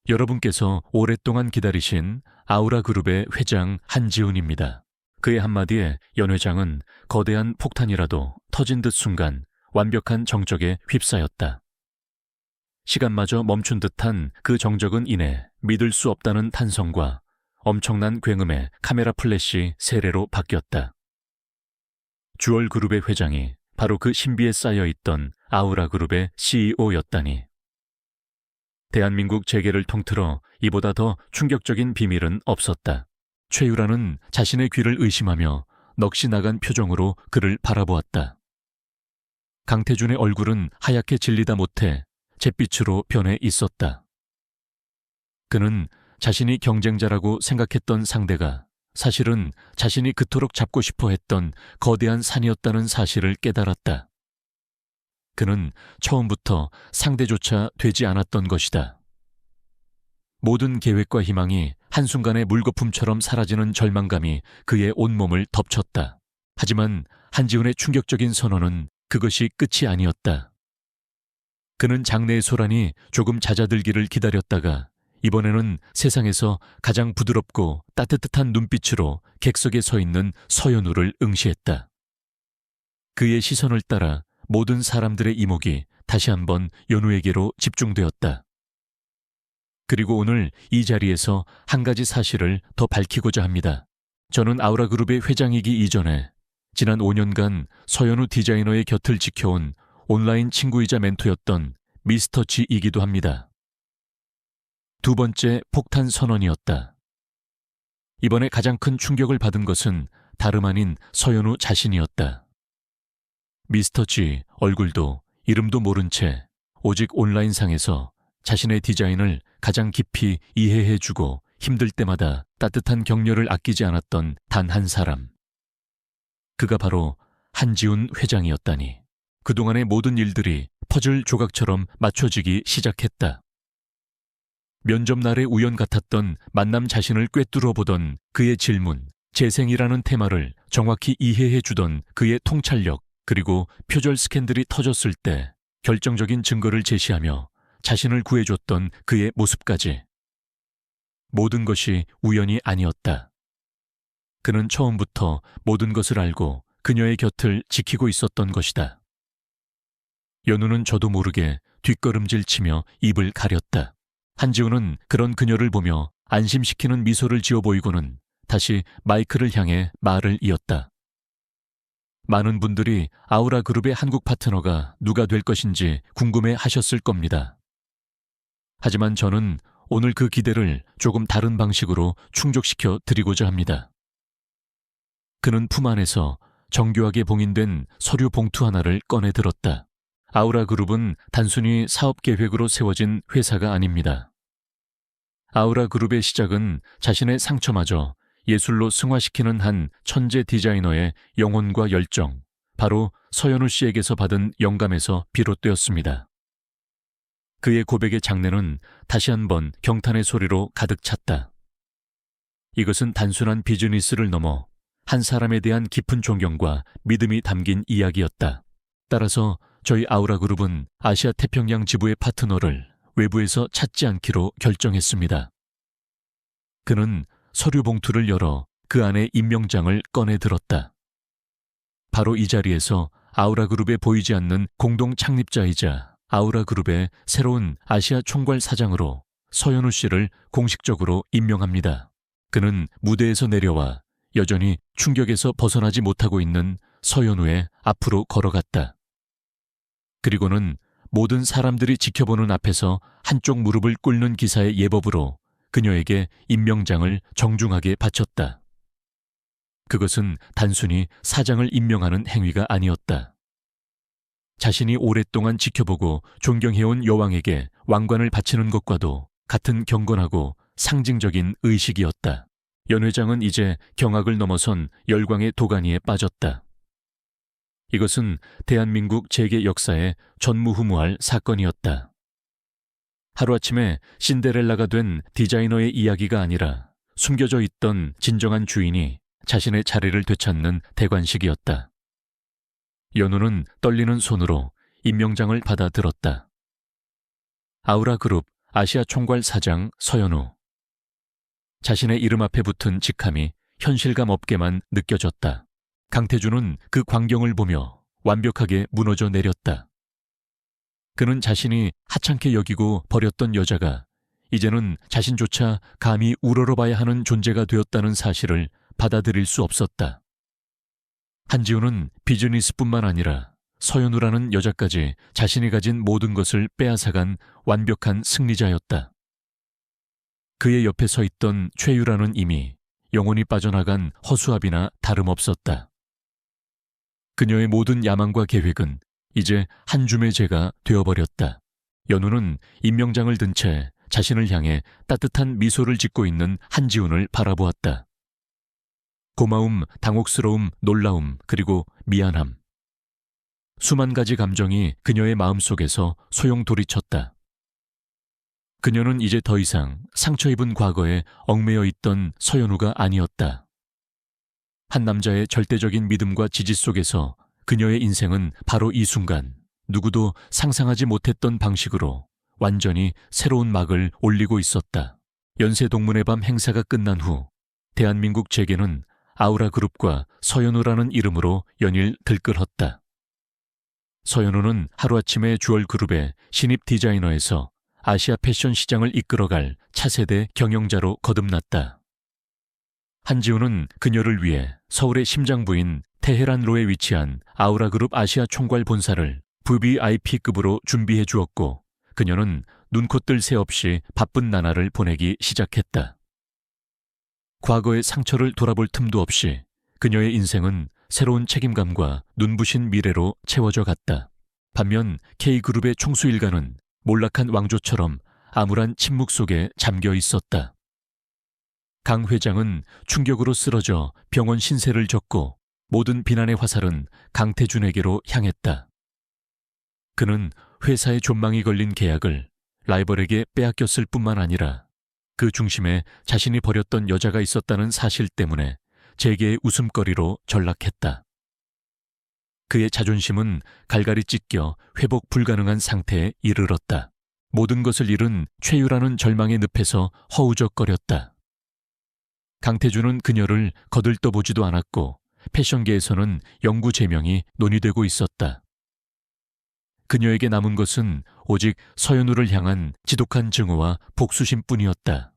여러분께서 오랫동안 기다리신 아우라그룹의 회장 한지훈입니다. 그의 한마디에 연 회장은 거대한 폭탄이라도 터진 듯 순간 완벽한 정적에 휩싸였다. 시간마저 멈춘 듯한 그 정적은 이내 믿을 수 없다는 탄성과 엄청난 굉음의 카메라 플래시 세례로 바뀌었다. 주얼그룹의 회장이 바로 그 신비에 쌓여있던 아우라그룹의 CEO였다니. 대한민국 재계를 통틀어 이보다 더 충격적인 비밀은 없었다. 최유라는 자신의 귀를 의심하며 넋이 나간 표정으로 그를 바라보았다. 강태준의 얼굴은 하얗게 질리다 못해 잿빛으로 변해 있었다. 그는 자신이 경쟁자라고 생각했던 상대가 사실은 자신이 그토록 잡고 싶어 했던 거대한 산이었다는 사실을 깨달았다. 그는 처음부터 상대조차 되지 않았던 것이다. 모든 계획과 희망이 한순간에 물거품처럼 사라지는 절망감이 그의 온몸을 덮쳤다. 하지만 한지훈의 충격적인 선언은 그것이 끝이 아니었다. 그는 장래의 소란이 조금 잦아들기를 기다렸다가 이번에는 세상에서 가장 부드럽고 따뜻한 눈빛으로 객석에 서 있는 서연우를 응시했다. 그의 시선을 따라 모든 사람들의 이목이 다시 한번 연우에게로 집중되었다. 그리고 오늘 이 자리에서 한 가지 사실을 더 밝히고자 합니다. 저는 아우라그룹의 회장이기 이전에 지난 5년간 서연우 디자이너의 곁을 지켜온 온라인 친구이자 멘토였던 미스터 G이기도 합니다. 두 번째 폭탄 선언이었다. 이번에 가장 큰 충격을 받은 것은 다름 아닌 서연우 자신이었다. 미스터 G 얼굴도 이름도 모른 채 오직 온라인상에서 자신의 디자인을 가장 깊이 이해해주고 힘들 때마다 따뜻한 격려를 아끼지 않았던 단 한 사람. 그가 바로 한지훈 회장이었다니. 그동안의 모든 일들이 퍼즐 조각처럼 맞춰지기 시작했다. 면접날의 우연 같았던 만남 자신을 꿰뚫어 보던 그의 질문, 재생이라는 테마를 정확히 이해해주던 그의 통찰력, 그리고 표절 스캔들이 터졌을 때 결정적인 증거를 제시하며 자신을 구해줬던 그의 모습까지. 모든 것이 우연이 아니었다. 그는 처음부터 모든 것을 알고 그녀의 곁을 지키고 있었던 것이다. 연우는 저도 모르게 뒷걸음질 치며 입을 가렸다. 한지훈은 그런 그녀를 보며 안심시키는 미소를 지어 보이고는 다시 마이크를 향해 말을 이었다. 많은 분들이 아우라 그룹의 한국 파트너가 누가 될 것인지 궁금해 하셨을 겁니다. 하지만 저는 오늘 그 기대를 조금 다른 방식으로 충족시켜 드리고자 합니다. 그는 품 안에서 정교하게 봉인된 서류 봉투 하나를 꺼내 들었다. 아우라 그룹은 단순히 사업 계획으로 세워진 회사가 아닙니다. 아우라 그룹의 시작은 자신의 상처마저 예술로 승화시키는 한 천재 디자이너의 영혼과 열정, 바로 서연우 씨에게서 받은 영감에서 비롯되었습니다. 그의 고백의 장내는 다시 한번 경탄의 소리로 가득 찼다. 이것은 단순한 비즈니스를 넘어 한 사람에 대한 깊은 존경과 믿음이 담긴 이야기였다. 따라서 저희 아우라 그룹은 아시아 태평양 지부의 파트너를 외부에서 찾지 않기로 결정했습니다. 그는 서류 봉투를 열어 그 안에 임명장을 꺼내 들었다. 바로 이 자리에서 아우라 그룹에 보이지 않는 공동 창립자이자 아우라 그룹의 새로운 아시아 총괄 사장으로 서연우 씨를 공식적으로 임명합니다. 그는 무대에서 내려와 여전히 충격에서 벗어나지 못하고 있는 서연우의 앞으로 걸어갔다. 그리고는 모든 사람들이 지켜보는 앞에서 한쪽 무릎을 꿇는 기사의 예법으로 그녀에게 임명장을 정중하게 바쳤다. 그것은 단순히 사장을 임명하는 행위가 아니었다. 자신이 오랫동안 지켜보고 존경해온 여왕에게 왕관을 바치는 것과도 같은 경건하고 상징적인 의식이었다. 연 회장은 이제 경악을 넘어선 열광의 도가니에 빠졌다. 이것은 대한민국 재계 역사에 전무후무할 사건이었다. 하루아침에 신데렐라가 된 디자이너의 이야기가 아니라 숨겨져 있던 진정한 주인이 자신의 자리를 되찾는 대관식이었다. 연우는 떨리는 손으로 임명장을 받아 들었다. 아우라 그룹 아시아 총괄 사장 서연우. 자신의 이름 앞에 붙은 직함이 현실감 없게만 느껴졌다. 강태준은 그 광경을 보며 완벽하게 무너져 내렸다. 그는 자신이 하찮게 여기고 버렸던 여자가 이제는 자신조차 감히 우러러봐야 하는 존재가 되었다는 사실을 받아들일 수 없었다. 한지훈은 비즈니스뿐만 아니라 서연우라는 여자까지 자신이 가진 모든 것을 빼앗아간 완벽한 승리자였다. 그의 옆에 서 있던 최유라는 이미 영혼이 빠져나간 허수아비나 다름없었다. 그녀의 모든 야망과 계획은 이제 한 줌의 재가 되어버렸다. 연우는 임명장을 든 채 자신을 향해 따뜻한 미소를 짓고 있는 한지훈을 바라보았다. 고마움, 당혹스러움, 놀라움, 그리고 미안함. 수만 가지 감정이 그녀의 마음속에서 소용돌이쳤다. 그녀는 이제 더 이상 상처 입은 과거에 얽매여 있던 서연우가 아니었다. 한 남자의 절대적인 믿음과 지지 속에서 그녀의 인생은 바로 이 순간 누구도 상상하지 못했던 방식으로 완전히 새로운 막을 올리고 있었다. 연세동문의 밤 행사가 끝난 후 대한민국 재계는 아우라 그룹과 서연우라는 이름으로 연일 들끓었다. 서연우는 하루아침에 주얼 그룹의 신입 디자이너에서 아시아 패션 시장을 이끌어갈 차세대 경영자로 거듭났다. 한지훈은 그녀를 위해 서울의 심장부인 테헤란로에 위치한 아우라 그룹 아시아 총괄 본사를 VVIP급으로 준비해 주었고 그녀는 눈코 뜰 새 없이 바쁜 나날을 보내기 시작했다. 과거의 상처를 돌아볼 틈도 없이 그녀의 인생은 새로운 책임감과 눈부신 미래로 채워져 갔다. 반면 K그룹의 총수 일가는 몰락한 왕조처럼 암울한 침묵 속에 잠겨 있었다. 강 회장은 충격으로 쓰러져 병원 신세를 졌고 모든 비난의 화살은 강태준에게로 향했다. 그는 회사의 존망이 걸린 계약을 라이벌에게 빼앗겼을 뿐만 아니라 그 중심에 자신이 버렸던 여자가 있었다는 사실 때문에 재계의 웃음거리로 전락했다. 그의 자존심은 갈갈이 찢겨 회복 불가능한 상태에 이르렀다. 모든 것을 잃은 최유라는 절망의 늪에서 허우적거렸다. 강태준은 그녀를 거들떠보지도 않았고 패션계에서는 영구제명이 논의되고 있었다. 그녀에게 남은 것은 오직 서연우를 향한 지독한 증오와 복수심뿐이었다.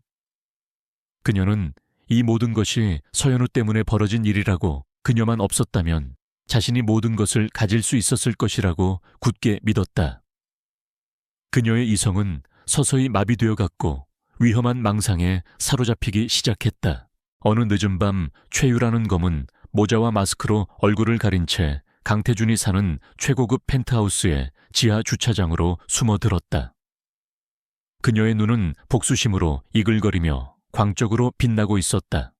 그녀는 이 모든 것이 서연우 때문에 벌어진 일이라고 그녀만 없었다면 자신이 모든 것을 가질 수 있었을 것이라고 굳게 믿었다. 그녀의 이성은 서서히 마비되어 갔고 위험한 망상에 사로잡히기 시작했다. 어느 늦은 밤 최유라는 검은 모자와 마스크로 얼굴을 가린 채 강태준이 사는 최고급 펜트하우스의 지하 주차장으로 숨어들었다. 그녀의 눈은 복수심으로 이글거리며 광적으로 빛나고 있었다.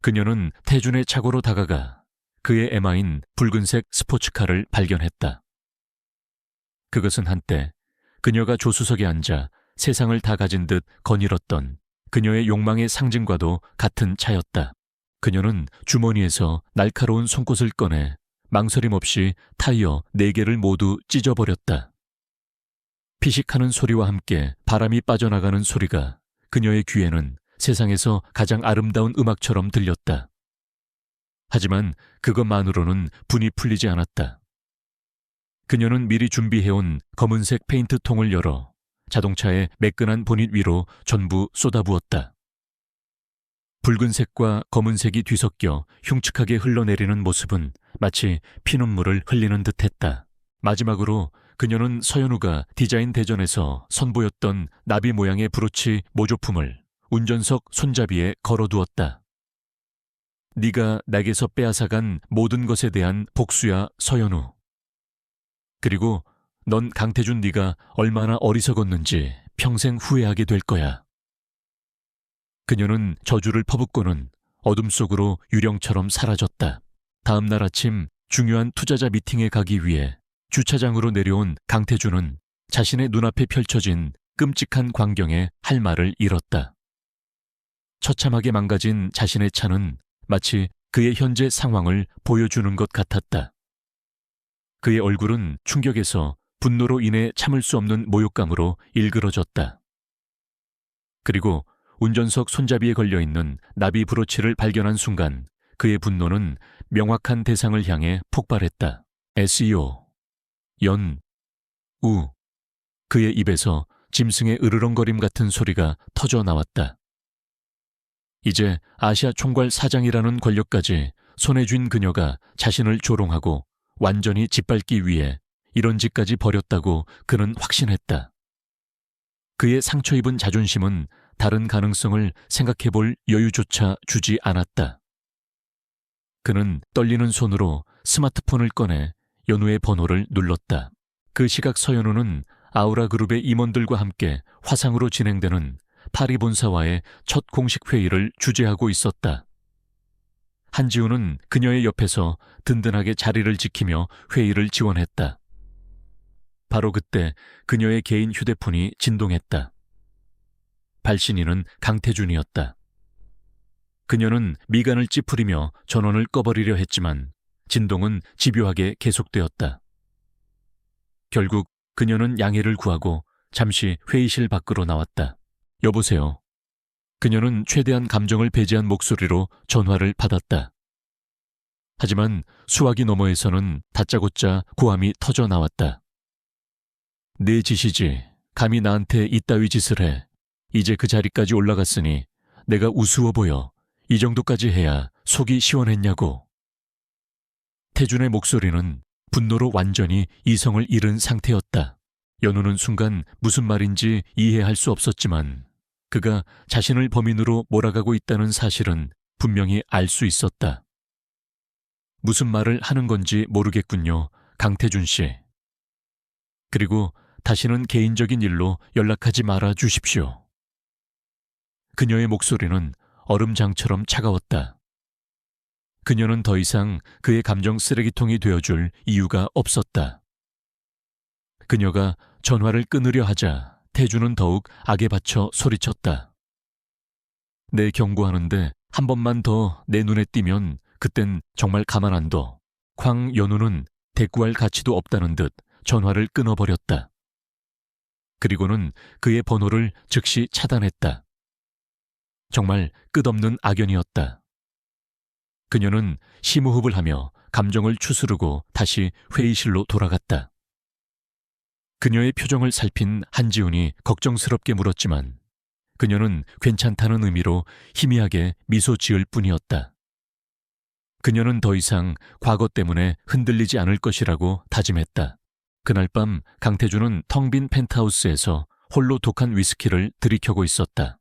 그녀는 태준의 차고로 다가가 그의 에마인 붉은색 스포츠카를 발견했다. 그것은 한때 그녀가 조수석에 앉아 세상을 다 가진 듯 거닐었던 그녀의 욕망의 상징과도 같은 차였다. 그녀는 주머니에서 날카로운 송곳을 꺼내 망설임 없이 타이어 4개를 모두 찢어버렸다. 피식하는 소리와 함께 바람이 빠져나가는 소리가 그녀의 귀에는 세상에서 가장 아름다운 음악처럼 들렸다. 하지만 그것만으로는 분이 풀리지 않았다. 그녀는 미리 준비해온 검은색 페인트통을 열어 자동차의 매끈한 보닛 위로 전부 쏟아부었다. 붉은색과 검은색이 뒤섞여 흉측하게 흘러내리는 모습은 마치 피눈물을 흘리는 듯했다. 마지막으로 그녀는 서연우가 디자인 대전에서 선보였던 나비 모양의 브로치 모조품을 운전석 손잡이에 걸어두었다. 네가 내게서 빼앗아간 모든 것에 대한 복수야, 서연우. 그리고 넌 강태준 네가 얼마나 어리석었는지 평생 후회하게 될 거야. 그녀는 저주를 퍼붓고는 어둠 속으로 유령처럼 사라졌다. 다음 날 아침 중요한 투자자 미팅에 가기 위해 주차장으로 내려온 강태준은 자신의 눈앞에 펼쳐진 끔찍한 광경에 할 말을 잃었다. 처참하게 망가진 자신의 차는 마치 그의 현재 상황을 보여주는 것 같았다. 그의 얼굴은 충격에서 분노로 인해 참을 수 없는 모욕감으로 일그러졌다. 그리고 운전석 손잡이에 걸려있는 나비 브로치를 발견한 순간 그의 분노는 명확한 대상을 향해 폭발했다. SEO, 우. 그의 입에서 짐승의 으르렁거림 같은 소리가 터져 나왔다. 이제 아시아 총괄 사장이라는 권력까지 손에 쥔 그녀가 자신을 조롱하고 완전히 짓밟기 위해 이런 짓까지 벌였다고 그는 확신했다. 그의 상처 입은 자존심은 다른 가능성을 생각해볼 여유조차 주지 않았다. 그는 떨리는 손으로 스마트폰을 꺼내 연우의 번호를 눌렀다. 그 시각 서연우는 아우라 그룹의 임원들과 함께 화상으로 진행되는 파리 본사와의 첫 공식 회의를 주재하고 있었다. 한지우는 그녀의 옆에서 든든하게 자리를 지키며 회의를 지원했다. 바로 그때 그녀의 개인 휴대폰이 진동했다. 발신인은 강태준이었다. 그녀는 미간을 찌푸리며 전원을 꺼버리려 했지만 진동은 집요하게 계속되었다. 결국 그녀는 양해를 구하고 잠시 회의실 밖으로 나왔다. 여보세요. 그녀는 최대한 감정을 배제한 목소리로 전화를 받았다. 하지만 수화기 너머에서는 다짜고짜 고함이 터져 나왔다. 내 짓이지. 감히 나한테 이따위 짓을 해. 이제 그 자리까지 올라갔으니 내가 우스워 보여. 이 정도까지 해야 속이 시원했냐고. 태준의 목소리는 분노로 완전히 이성을 잃은 상태였다. 연우는 순간 무슨 말인지 이해할 수 없었지만 그가 자신을 범인으로 몰아가고 있다는 사실은 분명히 알 수 있었다. 무슨 말을 하는 건지 모르겠군요, 강태준 씨. 그리고 다시는 개인적인 일로 연락하지 말아 주십시오. 그녀의 목소리는 얼음장처럼 차가웠다. 그녀는 더 이상 그의 감정 쓰레기통이 되어줄 이유가 없었다. 그녀가 전화를 끊으려 하자 태주는 더욱 악에 받쳐 소리쳤다. 내 경고하는데 한 번만 더 내 눈에 띄면 그땐 정말 가만 안 둬. 황연우는 대꾸할 가치도 없다는 듯 전화를 끊어버렸다. 그리고는 그의 번호를 즉시 차단했다. 정말 끝없는 악연이었다. 그녀는 심호흡을 하며 감정을 추스르고 다시 회의실로 돌아갔다. 그녀의 표정을 살핀 한지훈이 걱정스럽게 물었지만 그녀는 괜찮다는 의미로 희미하게 미소 지을 뿐이었다. 그녀는 더 이상 과거 때문에 흔들리지 않을 것이라고 다짐했다. 그날 밤 강태주는 텅 빈 펜트하우스에서 홀로 독한 위스키를 들이켜고 있었다.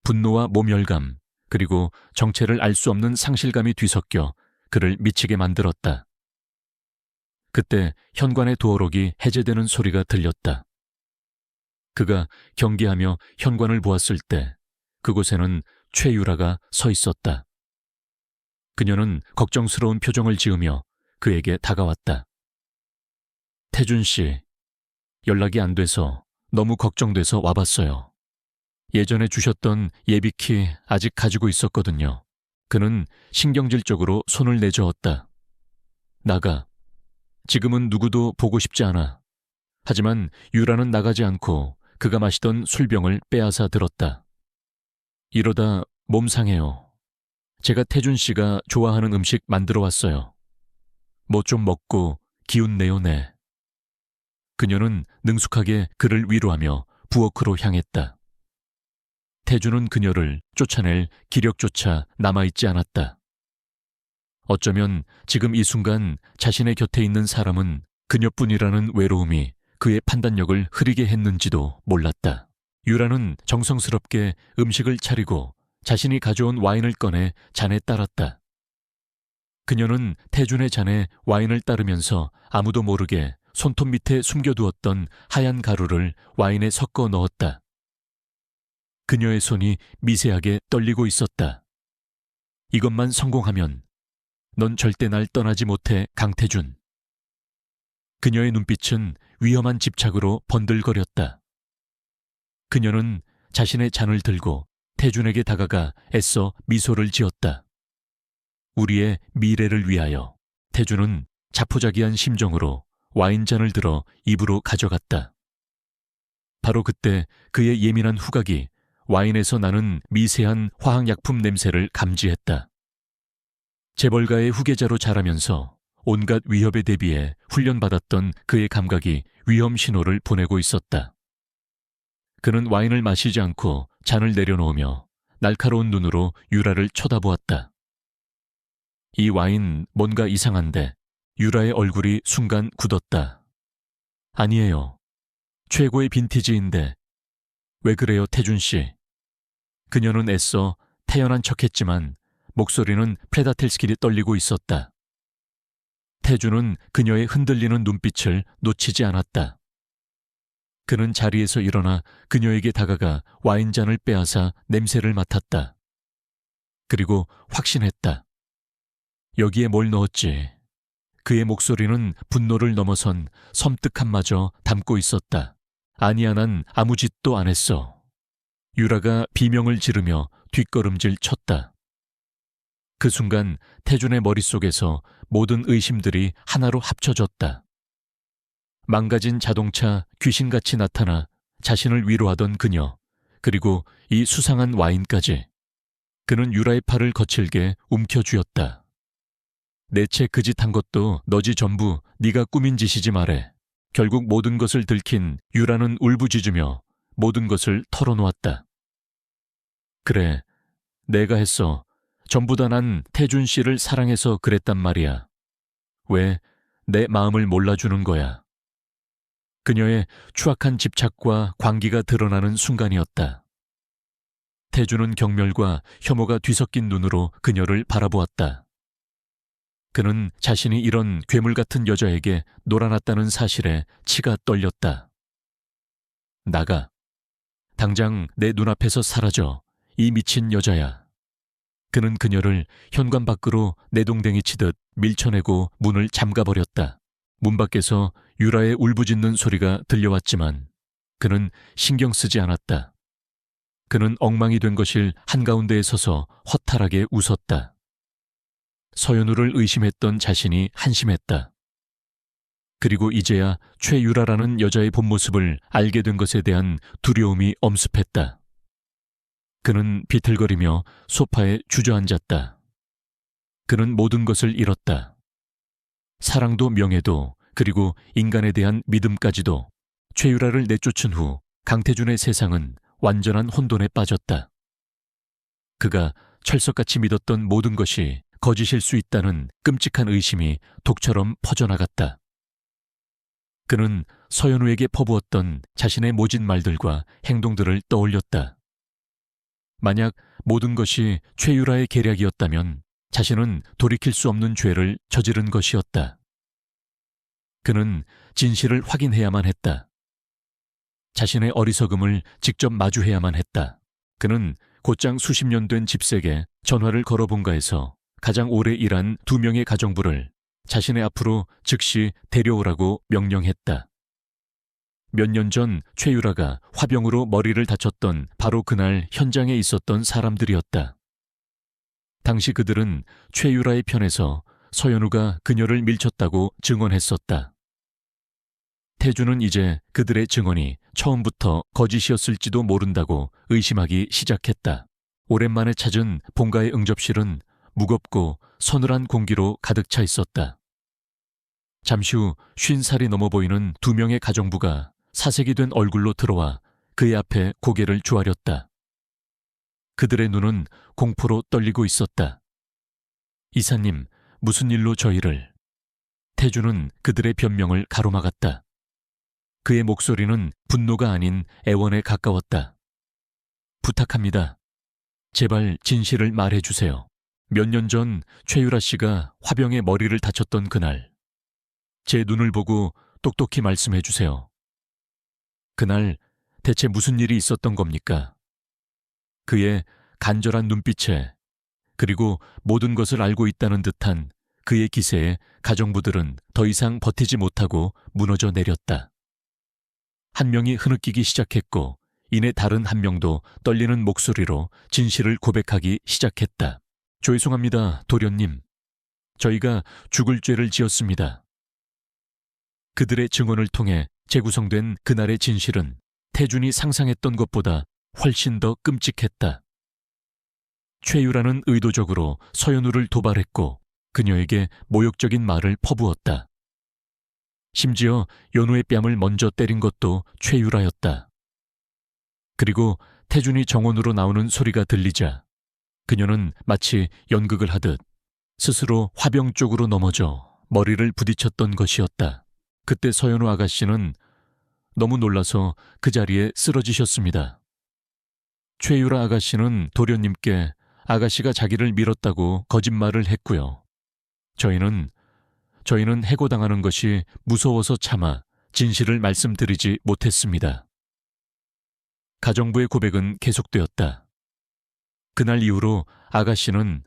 분노와 모멸감, 그리고 정체를 알 수 없는 상실감이 뒤섞여 그를 미치게 만들었다. 그때 현관의 도어록이 해제되는 소리가 들렸다. 그가 경계하며 현관을 보았을 때 그곳에는 최유라가 서 있었다. 그녀는 걱정스러운 표정을 지으며 그에게 다가왔다. 태준 씨, 연락이 안 돼서 너무 걱정돼서 와봤어요. 예전에 주셨던 예비키 아직 가지고 있었거든요. 그는 신경질적으로 손을 내저었다. 나가. 지금은 누구도 보고 싶지 않아. 하지만 유라는 나가지 않고 그가 마시던 술병을 빼앗아 들었다. 이러다 몸 상해요. 제가 태준 씨가 좋아하는 음식 만들어 왔어요. 뭐 좀 먹고 기운 내요, 네. 그녀는 능숙하게 그를 위로하며 부엌으로 향했다. 태준은 그녀를 쫓아낼 기력조차 남아있지 않았다. 어쩌면 지금 이 순간 자신의 곁에 있는 사람은 그녀뿐이라는 외로움이 그의 판단력을 흐리게 했는지도 몰랐다. 유라는 정성스럽게 음식을 차리고 자신이 가져온 와인을 꺼내 잔에 따랐다. 그녀는 태준의 잔에 와인을 따르면서 아무도 모르게 손톱 밑에 숨겨두었던 하얀 가루를 와인에 섞어 넣었다. 그녀의 손이 미세하게 떨리고 있었다. 이것만 성공하면 넌 절대 날 떠나지 못해, 강태준. 그녀의 눈빛은 위험한 집착으로 번들거렸다. 그녀는 자신의 잔을 들고 태준에게 다가가 애써 미소를 지었다. 우리의 미래를 위하여. 태준은 자포자기한 심정으로 와인잔을 들어 입으로 가져갔다. 바로 그때 그의 예민한 후각이 와인에서 나는 미세한 화학약품 냄새를 감지했다. 재벌가의 후계자로 자라면서 온갖 위협에 대비해 훈련받았던 그의 감각이 위험 신호를 보내고 있었다. 그는 와인을 마시지 않고 잔을 내려놓으며 날카로운 눈으로 유라를 쳐다보았다. 이 와인 뭔가 이상한데. 유라의 얼굴이 순간 굳었다. 아니에요. 최고의 빈티지인데. 왜 그래요, 태준 씨? 그녀는 애써 태연한 척했지만 목소리는 프레다텔스킬이 떨리고 있었다. 태준은 그녀의 흔들리는 눈빛을 놓치지 않았다. 그는 자리에서 일어나 그녀에게 다가가 와인잔을 빼앗아 냄새를 맡았다. 그리고 확신했다. 여기에 뭘 넣었지? 그의 목소리는 분노를 넘어선 섬뜩함마저 담고 있었다. 아니야, 난 아무 짓도 안 했어. 유라가 비명을 지르며 뒷걸음질 쳤다. 그 순간 태준의 머릿속에서 모든 의심들이 하나로 합쳐졌다. 망가진 자동차 귀신같이 나타나 자신을 위로하던 그녀, 그리고 이 수상한 와인까지. 그는 유라의 팔을 거칠게 움켜쥐었다. 내 채 그 짓 한 것도 너지 전부 네가 꾸민 짓이지 말해. 결국 모든 것을 들킨 유라는 울부짖으며 모든 것을 털어놓았다. 그래, 내가 했어. 전부 다 난 태준 씨를 사랑해서 그랬단 말이야. 왜 내 마음을 몰라주는 거야? 그녀의 추악한 집착과 광기가 드러나는 순간이었다. 태준은 경멸과 혐오가 뒤섞인 눈으로 그녀를 바라보았다. 그는 자신이 이런 괴물 같은 여자에게 놀아났다는 사실에 치가 떨렸다. 나가. 당장 내 눈앞에서 사라져. 이 미친 여자야. 그는 그녀를 현관 밖으로 내동댕이 치듯 밀쳐내고 문을 잠가버렸다. 문 밖에서 유라의 울부짖는 소리가 들려왔지만 그는 신경 쓰지 않았다. 그는 엉망이 된 거실 한가운데에 서서 허탈하게 웃었다. 서연우를 의심했던 자신이 한심했다. 그리고 이제야 최유라라는 여자의 본 모습을 알게 된 것에 대한 두려움이 엄습했다. 그는 비틀거리며 소파에 주저앉았다. 그는 모든 것을 잃었다. 사랑도 명예도 그리고 인간에 대한 믿음까지도. 최유라를 내쫓은 후 강태준의 세상은 완전한 혼돈에 빠졌다. 그가 철석같이 믿었던 모든 것이 거짓일 수 있다는 끔찍한 의심이 독처럼 퍼져나갔다. 그는 서연우에게 퍼부었던 자신의 모진 말들과 행동들을 떠올렸다. 만약 모든 것이 최유라의 계략이었다면 자신은 돌이킬 수 없는 죄를 저지른 것이었다. 그는 진실을 확인해야만 했다. 자신의 어리석음을 직접 마주해야만 했다. 그는 곧장 수십 년 된 집색에 전화를 걸어 본가에서 가장 오래 일한 2명의 가정부를 자신의 앞으로 즉시 데려오라고 명령했다. 몇 년 전 최유라가 화병으로 머리를 다쳤던 바로 그날 현장에 있었던 사람들이었다. 당시 그들은 최유라의 편에서 서연우가 그녀를 밀쳤다고 증언했었다. 태주는 이제 그들의 증언이 처음부터 거짓이었을지도 모른다고 의심하기 시작했다. 오랜만에 찾은 본가의 응접실은 무겁고 서늘한 공기로 가득 차 있었다. 잠시 후 50살이 넘어 보이는 2명의 가정부가 사색이 된 얼굴로 들어와 그의 앞에 고개를 조아렸다. 그들의 눈은 공포로 떨리고 있었다. 이사님, 무슨 일로 저희를... 태주는 그들의 변명을 가로막았다. 그의 목소리는 분노가 아닌 애원에 가까웠다. 부탁합니다. 제발 진실을 말해주세요. 몇 년 전 최유라 씨가 화병에 머리를 다쳤던 그날, 제 눈을 보고 똑똑히 말씀해주세요. 그날 대체 무슨 일이 있었던 겁니까? 그의 간절한 눈빛에 그리고 모든 것을 알고 있다는 듯한 그의 기세에 가정부들은 더 이상 버티지 못하고 무너져 내렸다. 한 명이 흐느끼기 시작했고 이내 다른 한 명도 떨리는 목소리로 진실을 고백하기 시작했다. 죄송합니다, 도련님. 저희가 죽을 죄를 지었습니다. 그들의 증언을 통해 재구성된 그날의 진실은 태준이 상상했던 것보다 훨씬 더 끔찍했다. 최유라는 의도적으로 서연우를 도발했고 그녀에게 모욕적인 말을 퍼부었다. 심지어 연우의 뺨을 먼저 때린 것도 최유라였다. 그리고 태준이 정원으로 나오는 소리가 들리자 그녀는 마치 연극을 하듯 스스로 화병 쪽으로 넘어져 머리를 부딪혔던 것이었다. 그때 서연우 아가씨는 너무 놀라서 그 자리에 쓰러지셨습니다. 최유라 아가씨는 도련님께 아가씨가 자기를 밀었다고 거짓말을 했고요. 저희는 해고당하는 것이 무서워서 차마 진실을 말씀드리지 못했습니다. 가정부의 고백은 계속되었다. 그날 이후로 아가씨는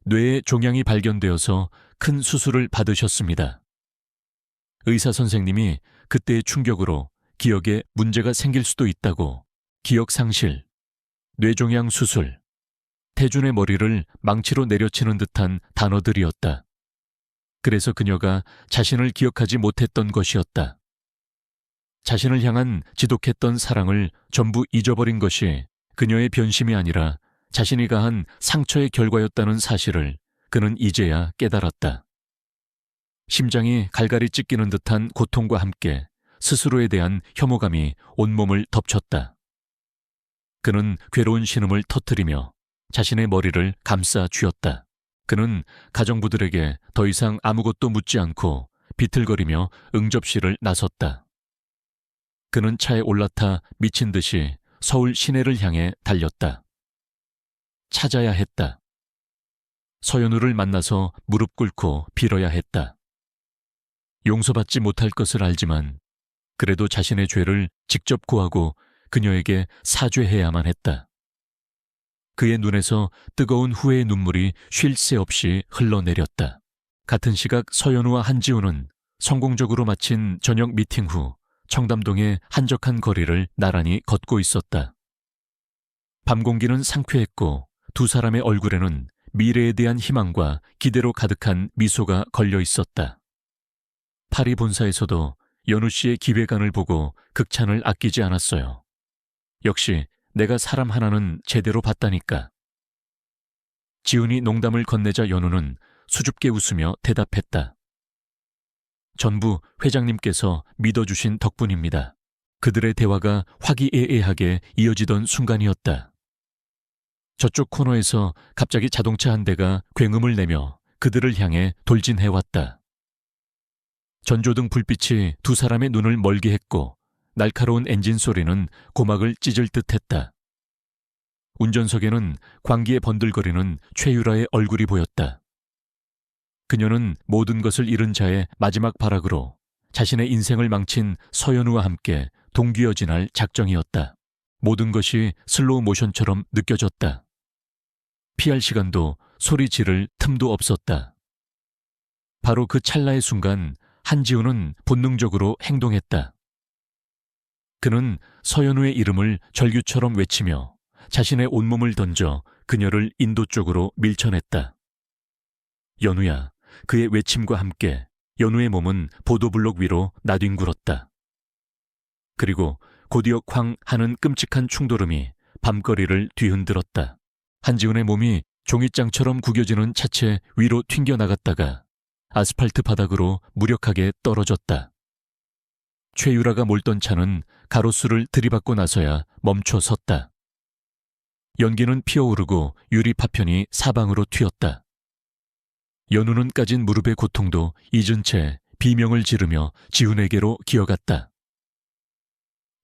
뇌에 종양이 발견되어서 큰 수술을 받으셨습니다. 의사 선생님이 그때의 충격으로 기억에 문제가 생길 수도 있다고 기억 상실, 뇌종양 수술, 태준의 머리를 망치로 내려치는 듯한 단어들이었다. 그래서 그녀가 자신을 기억하지 못했던 것이었다. 자신을 향한 지독했던 사랑을 전부 잊어버린 것이 그녀의 변심이 아니라 자신이 가한 상처의 결과였다는 사실을 그는 이제야 깨달았다. 심장이 갈갈이 찢기는 듯한 고통과 함께 스스로에 대한 혐오감이 온몸을 덮쳤다. 그는 괴로운 신음을 터뜨리며 자신의 머리를 감싸 쥐었다. 그는 가정부들에게 더 이상 아무것도 묻지 않고 비틀거리며 응접실을 나섰다. 그는 차에 올라타 미친 듯이 서울 시내를 향해 달렸다. 찾아야 했다. 서연우를 만나서 무릎 꿇고 빌어야 했다. 용서받지 못할 것을 알지만 그래도 자신의 죄를 직접 고하고 그녀에게 사죄해야만 했다. 그의 눈에서 뜨거운 후회의 눈물이 쉴 새 없이 흘러내렸다. 같은 시각 서연우와 한지우는 성공적으로 마친 저녁 미팅 후 청담동의 한적한 거리를 나란히 걷고 있었다. 밤 공기는 상쾌했고 두 사람의 얼굴에는 미래에 대한 희망과 기대로 가득한 미소가 걸려 있었다. 파리 본사에서도 연우 씨의 기획안을 보고 극찬을 아끼지 않았어요. 역시 내가 사람 하나는 제대로 봤다니까. 지훈이 농담을 건네자 연우는 수줍게 웃으며 대답했다. 전부 회장님께서 믿어주신 덕분입니다. 그들의 대화가 화기애애하게 이어지던 순간이었다. 저쪽 코너에서 갑자기 자동차 한 대가 굉음을 내며 그들을 향해 돌진해왔다. 전조등 불빛이 두 사람의 눈을 멀게 했고 날카로운 엔진 소리는 고막을 찢을 듯했다. 운전석에는 광기에 번들거리는 최유라의 얼굴이 보였다. 그녀는 모든 것을 잃은 자의 마지막 발악으로 자신의 인생을 망친 서연우와 함께 동기어진할 작정이었다. 모든 것이 슬로우 모션처럼 느껴졌다. 피할 시간도 소리 지를 틈도 없었다. 바로 그 찰나의 순간 한지우는 본능적으로 행동했다. 그는 서연우의 이름을 절규처럼 외치며 자신의 온몸을 던져 그녀를 인도 쪽으로 밀쳐냈다. 연우야. 그의 외침과 함께 연우의 몸은 보도블록 위로 나뒹굴었다. 그리고 곧이어 쾅 하는 끔찍한 충돌음이 밤거리를 뒤흔들었다. 한지훈의 몸이 종이장처럼 구겨지는 차체 위로 튕겨나갔다가 아스팔트 바닥으로 무력하게 떨어졌다. 최유라가 몰던 차는 가로수를 들이받고 나서야 멈춰 섰다. 연기는 피어오르고 유리 파편이 사방으로 튀었다. 연우는 까진 무릎의 고통도 잊은 채 비명을 지르며 지훈에게로 기어갔다.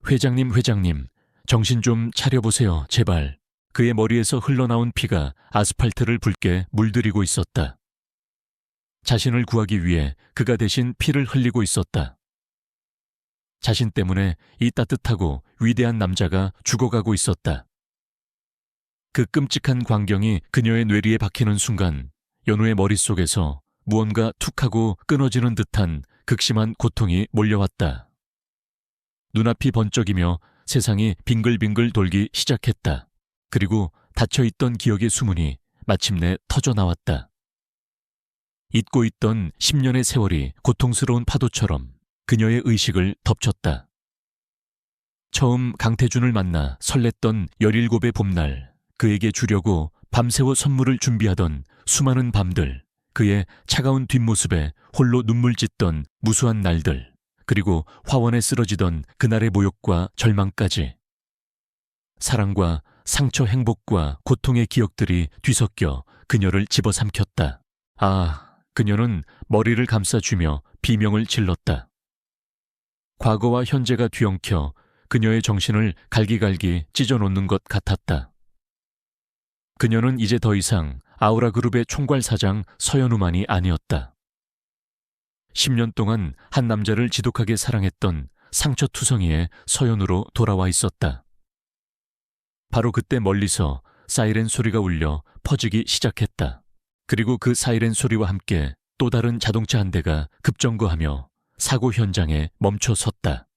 회장님, 정신 좀 차려보세요, 제발. 그의 머리에서 흘러나온 피가 아스팔트를 붉게 물들이고 있었다. 자신을 구하기 위해 그가 대신 피를 흘리고 있었다. 자신 때문에 이 따뜻하고 위대한 남자가 죽어가고 있었다. 그 끔찍한 광경이 그녀의 뇌리에 박히는 순간 연우의 머릿속에서 무언가 툭하고 끊어지는 듯한 극심한 고통이 몰려왔다. 눈앞이 번쩍이며 세상이 빙글빙글 돌기 시작했다. 그리고 닫혀있던 기억의 수문이 마침내 터져나왔다. 잊고 있던 10년의 세월이 고통스러운 파도처럼 그녀의 의식을 덮쳤다. 처음 강태준을 만나 설렜던 17의 봄날, 그에게 주려고 밤새워 선물을 준비하던 수많은 밤들, 그의 차가운 뒷모습에 홀로 눈물 짓던 무수한 날들, 그리고 화원에 쓰러지던 그날의 모욕과 절망까지. 사랑과 상처, 행복과 고통의 기억들이 뒤섞여 그녀를 집어삼켰다. 그녀는 머리를 감싸쥐며 비명을 질렀다. 과거와 현재가 뒤엉켜 그녀의 정신을 갈기갈기 찢어놓는 것 같았다. 그녀는 이제 더 이상 아우라그룹의 총괄사장 서연우만이 아니었다. 10년 동안 한 남자를 지독하게 사랑했던 상처투성이의 서연우로 돌아와 있었다. 바로 그때 멀리서 사이렌 소리가 울려 퍼지기 시작했다. 그리고 그 사이렌 소리와 함께 또 다른 자동차 한 대가 급정거하며 사고 현장에 멈춰 섰다.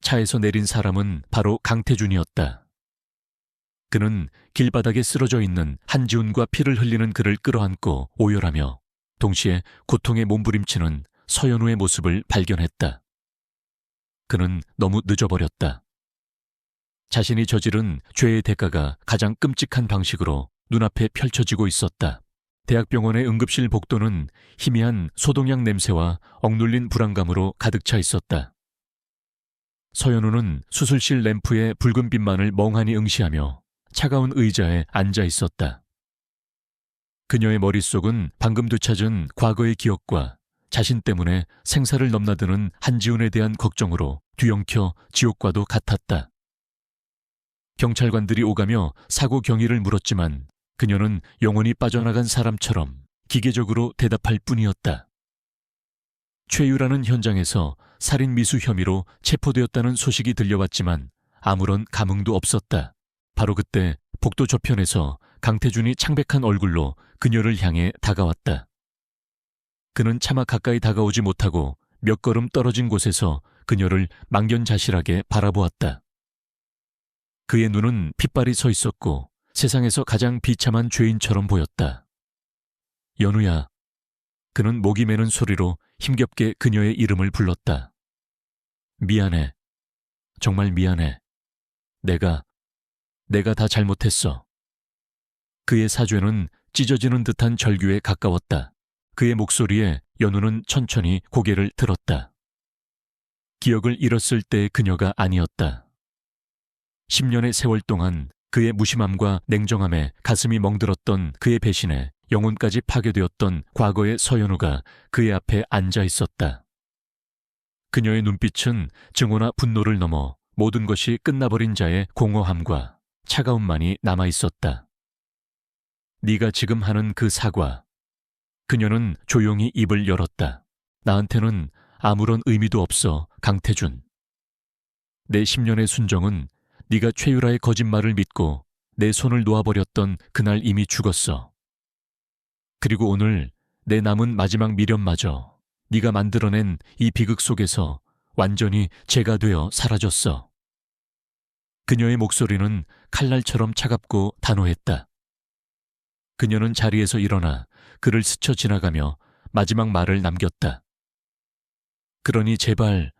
차에서 내린 사람은 바로 강태준이었다. 그는 길바닥에 쓰러져 있는 한지훈과 피를 흘리는 그를 끌어안고 오열하며 동시에 고통에 몸부림치는 서연우의 모습을 발견했다. 그는 너무 늦어버렸다. 자신이 저지른 죄의 대가가 가장 끔찍한 방식으로 눈앞에 펼쳐지고 있었다. 대학병원의 응급실 복도는 희미한 소독약 냄새와 억눌린 불안감으로 가득 차 있었다. 서연우는 수술실 램프의 붉은 빛만을 멍하니 응시하며 차가운 의자에 앉아 있었다. 그녀의 머릿속은 방금 되찾은 과거의 기억과 자신 때문에 생사를 넘나드는 한지훈에 대한 걱정으로 뒤엉켜 지옥과도 같았다. 경찰관들이 오가며 사고 경위를 물었지만 그녀는 영혼이 빠져나간 사람처럼 기계적으로 대답할 뿐이었다. 최유라는 현장에서 살인 미수 혐의로 체포되었다는 소식이 들려왔지만 아무런 감흥도 없었다. 바로 그때 복도 저편에서 강태준이 창백한 얼굴로 그녀를 향해 다가왔다. 그는 차마 가까이 다가오지 못하고 몇 걸음 떨어진 곳에서 그녀를 망연자실하게 바라보았다. 그의 눈은 핏발이 서 있었고 세상에서 가장 비참한 죄인처럼 보였다. 연우야. 그는 목이 메는 소리로 힘겹게 그녀의 이름을 불렀다. 미안해. 정말 미안해. 내가 다 잘못했어. 그의 사죄는 찢어지는 듯한 절규에 가까웠다. 그의 목소리에 연우는 천천히 고개를 들었다. 기억을 잃었을 때의 그녀가 아니었다. 10년의 세월 동안 그의 무심함과 냉정함에 가슴이 멍들었던 그의 배신에 영혼까지 파괴되었던 과거의 서연우가 그의 앞에 앉아 있었다. 그녀의 눈빛은 증오나 분노를 넘어 모든 것이 끝나버린 자의 공허함과 차가움만이 남아 있었다. 네가 지금 하는 그 사과. 그녀는 조용히 입을 열었다. 나한테는 아무런 의미도 없어, 강태준. 내 10년의 순정은 네가 최유라의 거짓말을 믿고 내 손을 놓아버렸던 그날 이미 죽었어. 그리고 오늘 내 남은 마지막 미련마저 네가 만들어낸 이 비극 속에서 완전히 재가 되어 사라졌어. 그녀의 목소리는 칼날처럼 차갑고 단호했다. 그녀는 자리에서 일어나 그를 스쳐 지나가며 마지막 말을 남겼다. 그러니 제발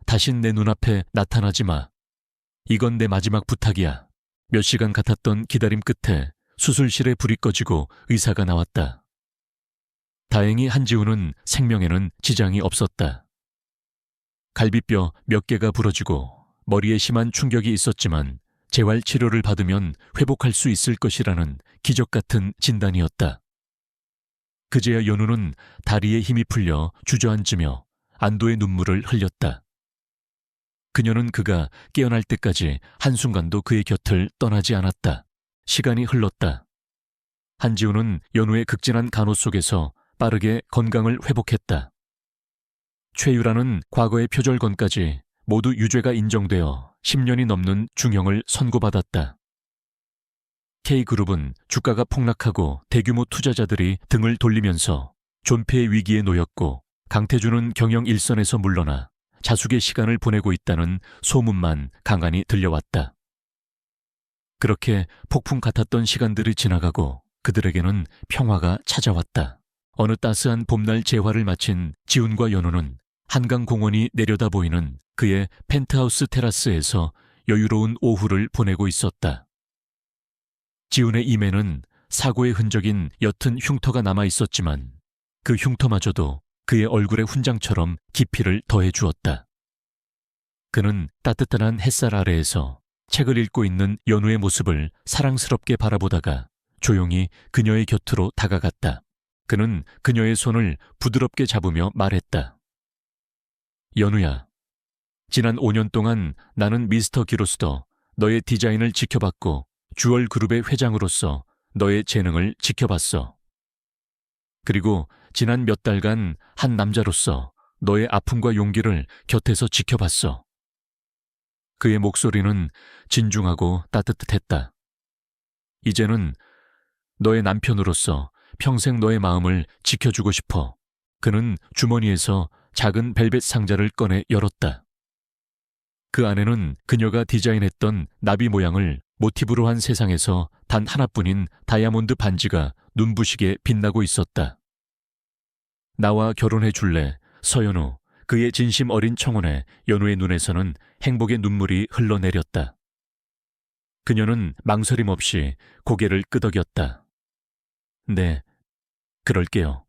다신 내 눈앞에 나타나지 마. 이건 내 마지막 부탁이야. 몇 시간 같았던 기다림 끝에 수술실에 불이 꺼지고 의사가 나왔다. 다행히 한지우는 생명에는 지장이 없었다. 갈비뼈 몇 개가 부러지고 머리에 심한 충격이 있었지만 재활 치료를 받으면 회복할 수 있을 것이라는 기적 같은 진단이었다. 그제야 연우는 다리에 힘이 풀려 주저앉으며 안도의 눈물을 흘렸다. 그녀는 그가 깨어날 때까지 한순간도 그의 곁을 떠나지 않았다. 시간이 흘렀다. 한지우는 연우의 극진한 간호 속에서 빠르게 건강을 회복했다. 최유라는 과거의 표절건까지 모두 유죄가 인정되어 10년이 넘는 중형을 선고받았다. K그룹은 주가가 폭락하고 대규모 투자자들이 등을 돌리면서 존폐의 위기에 놓였고 강태준은 경영 일선에서 물러나 자숙의 시간을 보내고 있다는 소문만 간간히 들려왔다. 그렇게 폭풍 같았던 시간들이 지나가고 그들에게는 평화가 찾아왔다. 어느 따스한 봄날 재활을 마친 지훈과 연우는 한강공원이 내려다 보이는 그의 펜트하우스 테라스에서 여유로운 오후를 보내고 있었다. 지훈의 임에는 사고의 흔적인 옅은 흉터가 남아 있었지만 그 흉터마저도 그의 얼굴의 훈장처럼 깊이를 더해 주었다. 그는 따뜻한 햇살 아래에서 책을 읽고 있는 연우의 모습을 사랑스럽게 바라보다가 조용히 그녀의 곁으로 다가갔다. 그는 그녀의 손을 부드럽게 잡으며 말했다. 연우야, 지난 5년 동안 나는 미스터 기로스더 너의 디자인을 지켜봤고 주얼그룹의 회장으로서 너의 재능을 지켜봤어. 그리고 지난 몇 달간 한 남자로서 너의 아픔과 용기를 곁에서 지켜봤어. 그의 목소리는 진중하고 따뜻했다. 이제는 너의 남편으로서 평생 너의 마음을 지켜주고 싶어. 그는 주머니에서 작은 벨벳 상자를 꺼내 열었다. 그 안에는 그녀가 디자인했던 나비 모양을 모티브로 한 세상에서 단 하나뿐인 다이아몬드 반지가 눈부시게 빛나고 있었다. 나와 결혼해 줄래, 서연우. 그의 진심 어린 청혼에 연우의 눈에서는 행복의 눈물이 흘러내렸다. 그녀는 망설임 없이 고개를 끄덕였다. 네, 그럴게요.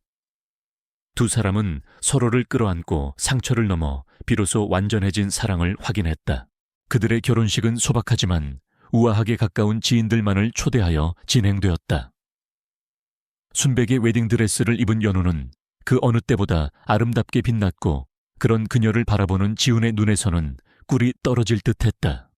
두 사람은 서로를 끌어안고 상처를 넘어 비로소 완전해진 사랑을 확인했다. 그들의 결혼식은 소박하지만 우아하게 가까운 지인들만을 초대하여 진행되었다. 순백의 웨딩드레스를 입은 연우는 그 어느 때보다 아름답게 빛났고 그런 그녀를 바라보는 지훈의 눈에서는 꿀이 떨어질 듯했다.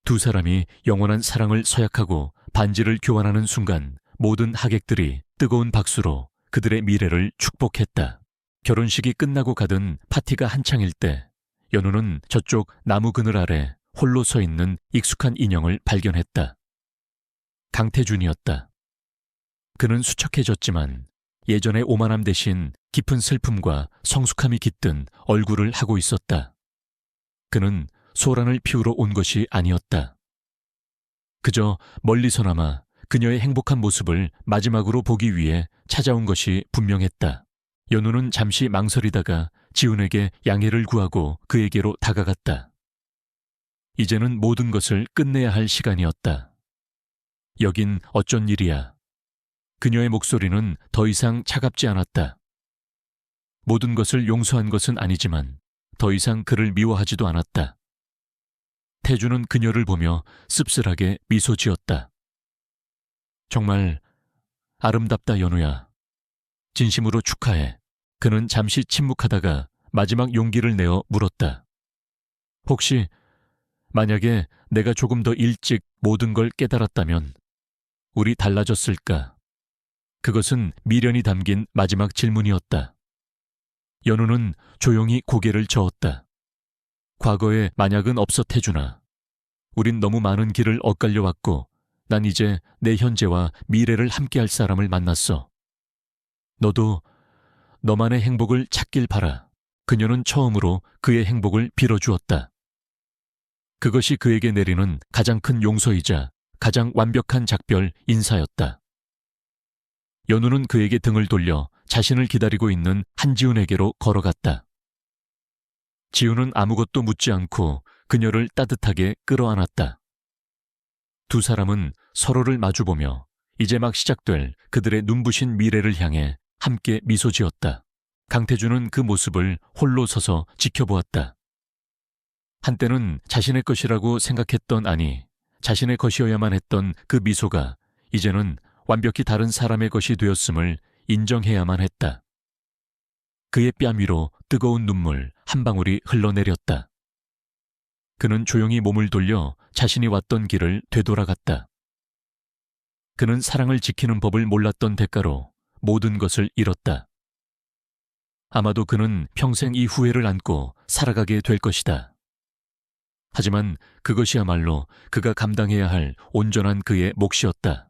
두 사람이 영원한 사랑을 서약하고 반지를 교환하는 순간 모든 하객들이 뜨거운 박수로 그들의 미래를 축복했다. 결혼식이 끝나고 가던 파티가 한창일 때 연우는 저쪽 나무 그늘 아래 홀로 서 있는 익숙한 인형을 발견했다. 강태준이었다. 그는 수척해졌지만 예전의 오만함 대신 깊은 슬픔과 성숙함이 깃든 얼굴을 하고 있었다. 그는 소란을 피우러 온 것이 아니었다. 그저 멀리서나마 그녀의 행복한 모습을 마지막으로 보기 위해 찾아온 것이 분명했다. 연우는 잠시 망설이다가 지훈에게 양해를 구하고 그에게로 다가갔다. 이제는 모든 것을 끝내야 할 시간이었다. 여긴 어쩐 일이야. 그녀의 목소리는 더 이상 차갑지 않았다. 모든 것을 용서한 것은 아니지만 더 이상 그를 미워하지도 않았다. 태주는 그녀를 보며 씁쓸하게 미소 지었다. 정말 아름답다, 연우야. 진심으로 축하해. 그는 잠시 침묵하다가 마지막 용기를 내어 물었다. 혹시 만약에 내가 조금 더 일찍 모든 걸 깨달았다면 우리 달라졌을까? 그것은 미련이 담긴 마지막 질문이었다. 연우는 조용히 고개를 저었다. 과거에 만약은 없어, 태준아. 우린 너무 많은 길을 엇갈려 왔고 난 이제 내 현재와 미래를 함께할 사람을 만났어. 너도 너만의 행복을 찾길 바라. 그녀는 처음으로 그의 행복을 빌어주었다. 그것이 그에게 내리는 가장 큰 용서이자 가장 완벽한 작별 인사였다. 연우는 그에게 등을 돌려 자신을 기다리고 있는 한지훈에게로 걸어갔다. 지훈은 아무것도 묻지 않고 그녀를 따뜻하게 끌어안았다. 두 사람은 서로를 마주보며 이제 막 시작될 그들의 눈부신 미래를 향해 함께 미소 지었다. 강태준은 그 모습을 홀로 서서 지켜보았다. 한때는 자신의 것이라고 생각했던, 아니, 자신의 것이어야만 했던 그 미소가 이제는 완벽히 다른 사람의 것이 되었음을 인정해야만 했다. 그의 뺨 위로 뜨거운 눈물 한 방울이 흘러내렸다. 그는 조용히 몸을 돌려 자신이 왔던 길을 되돌아갔다. 그는 사랑을 지키는 법을 몰랐던 대가로 모든 것을 잃었다. 아마도 그는 평생 이 후회를 안고 살아가게 될 것이다. 하지만 그것이야말로 그가 감당해야 할 온전한 그의 몫이었다.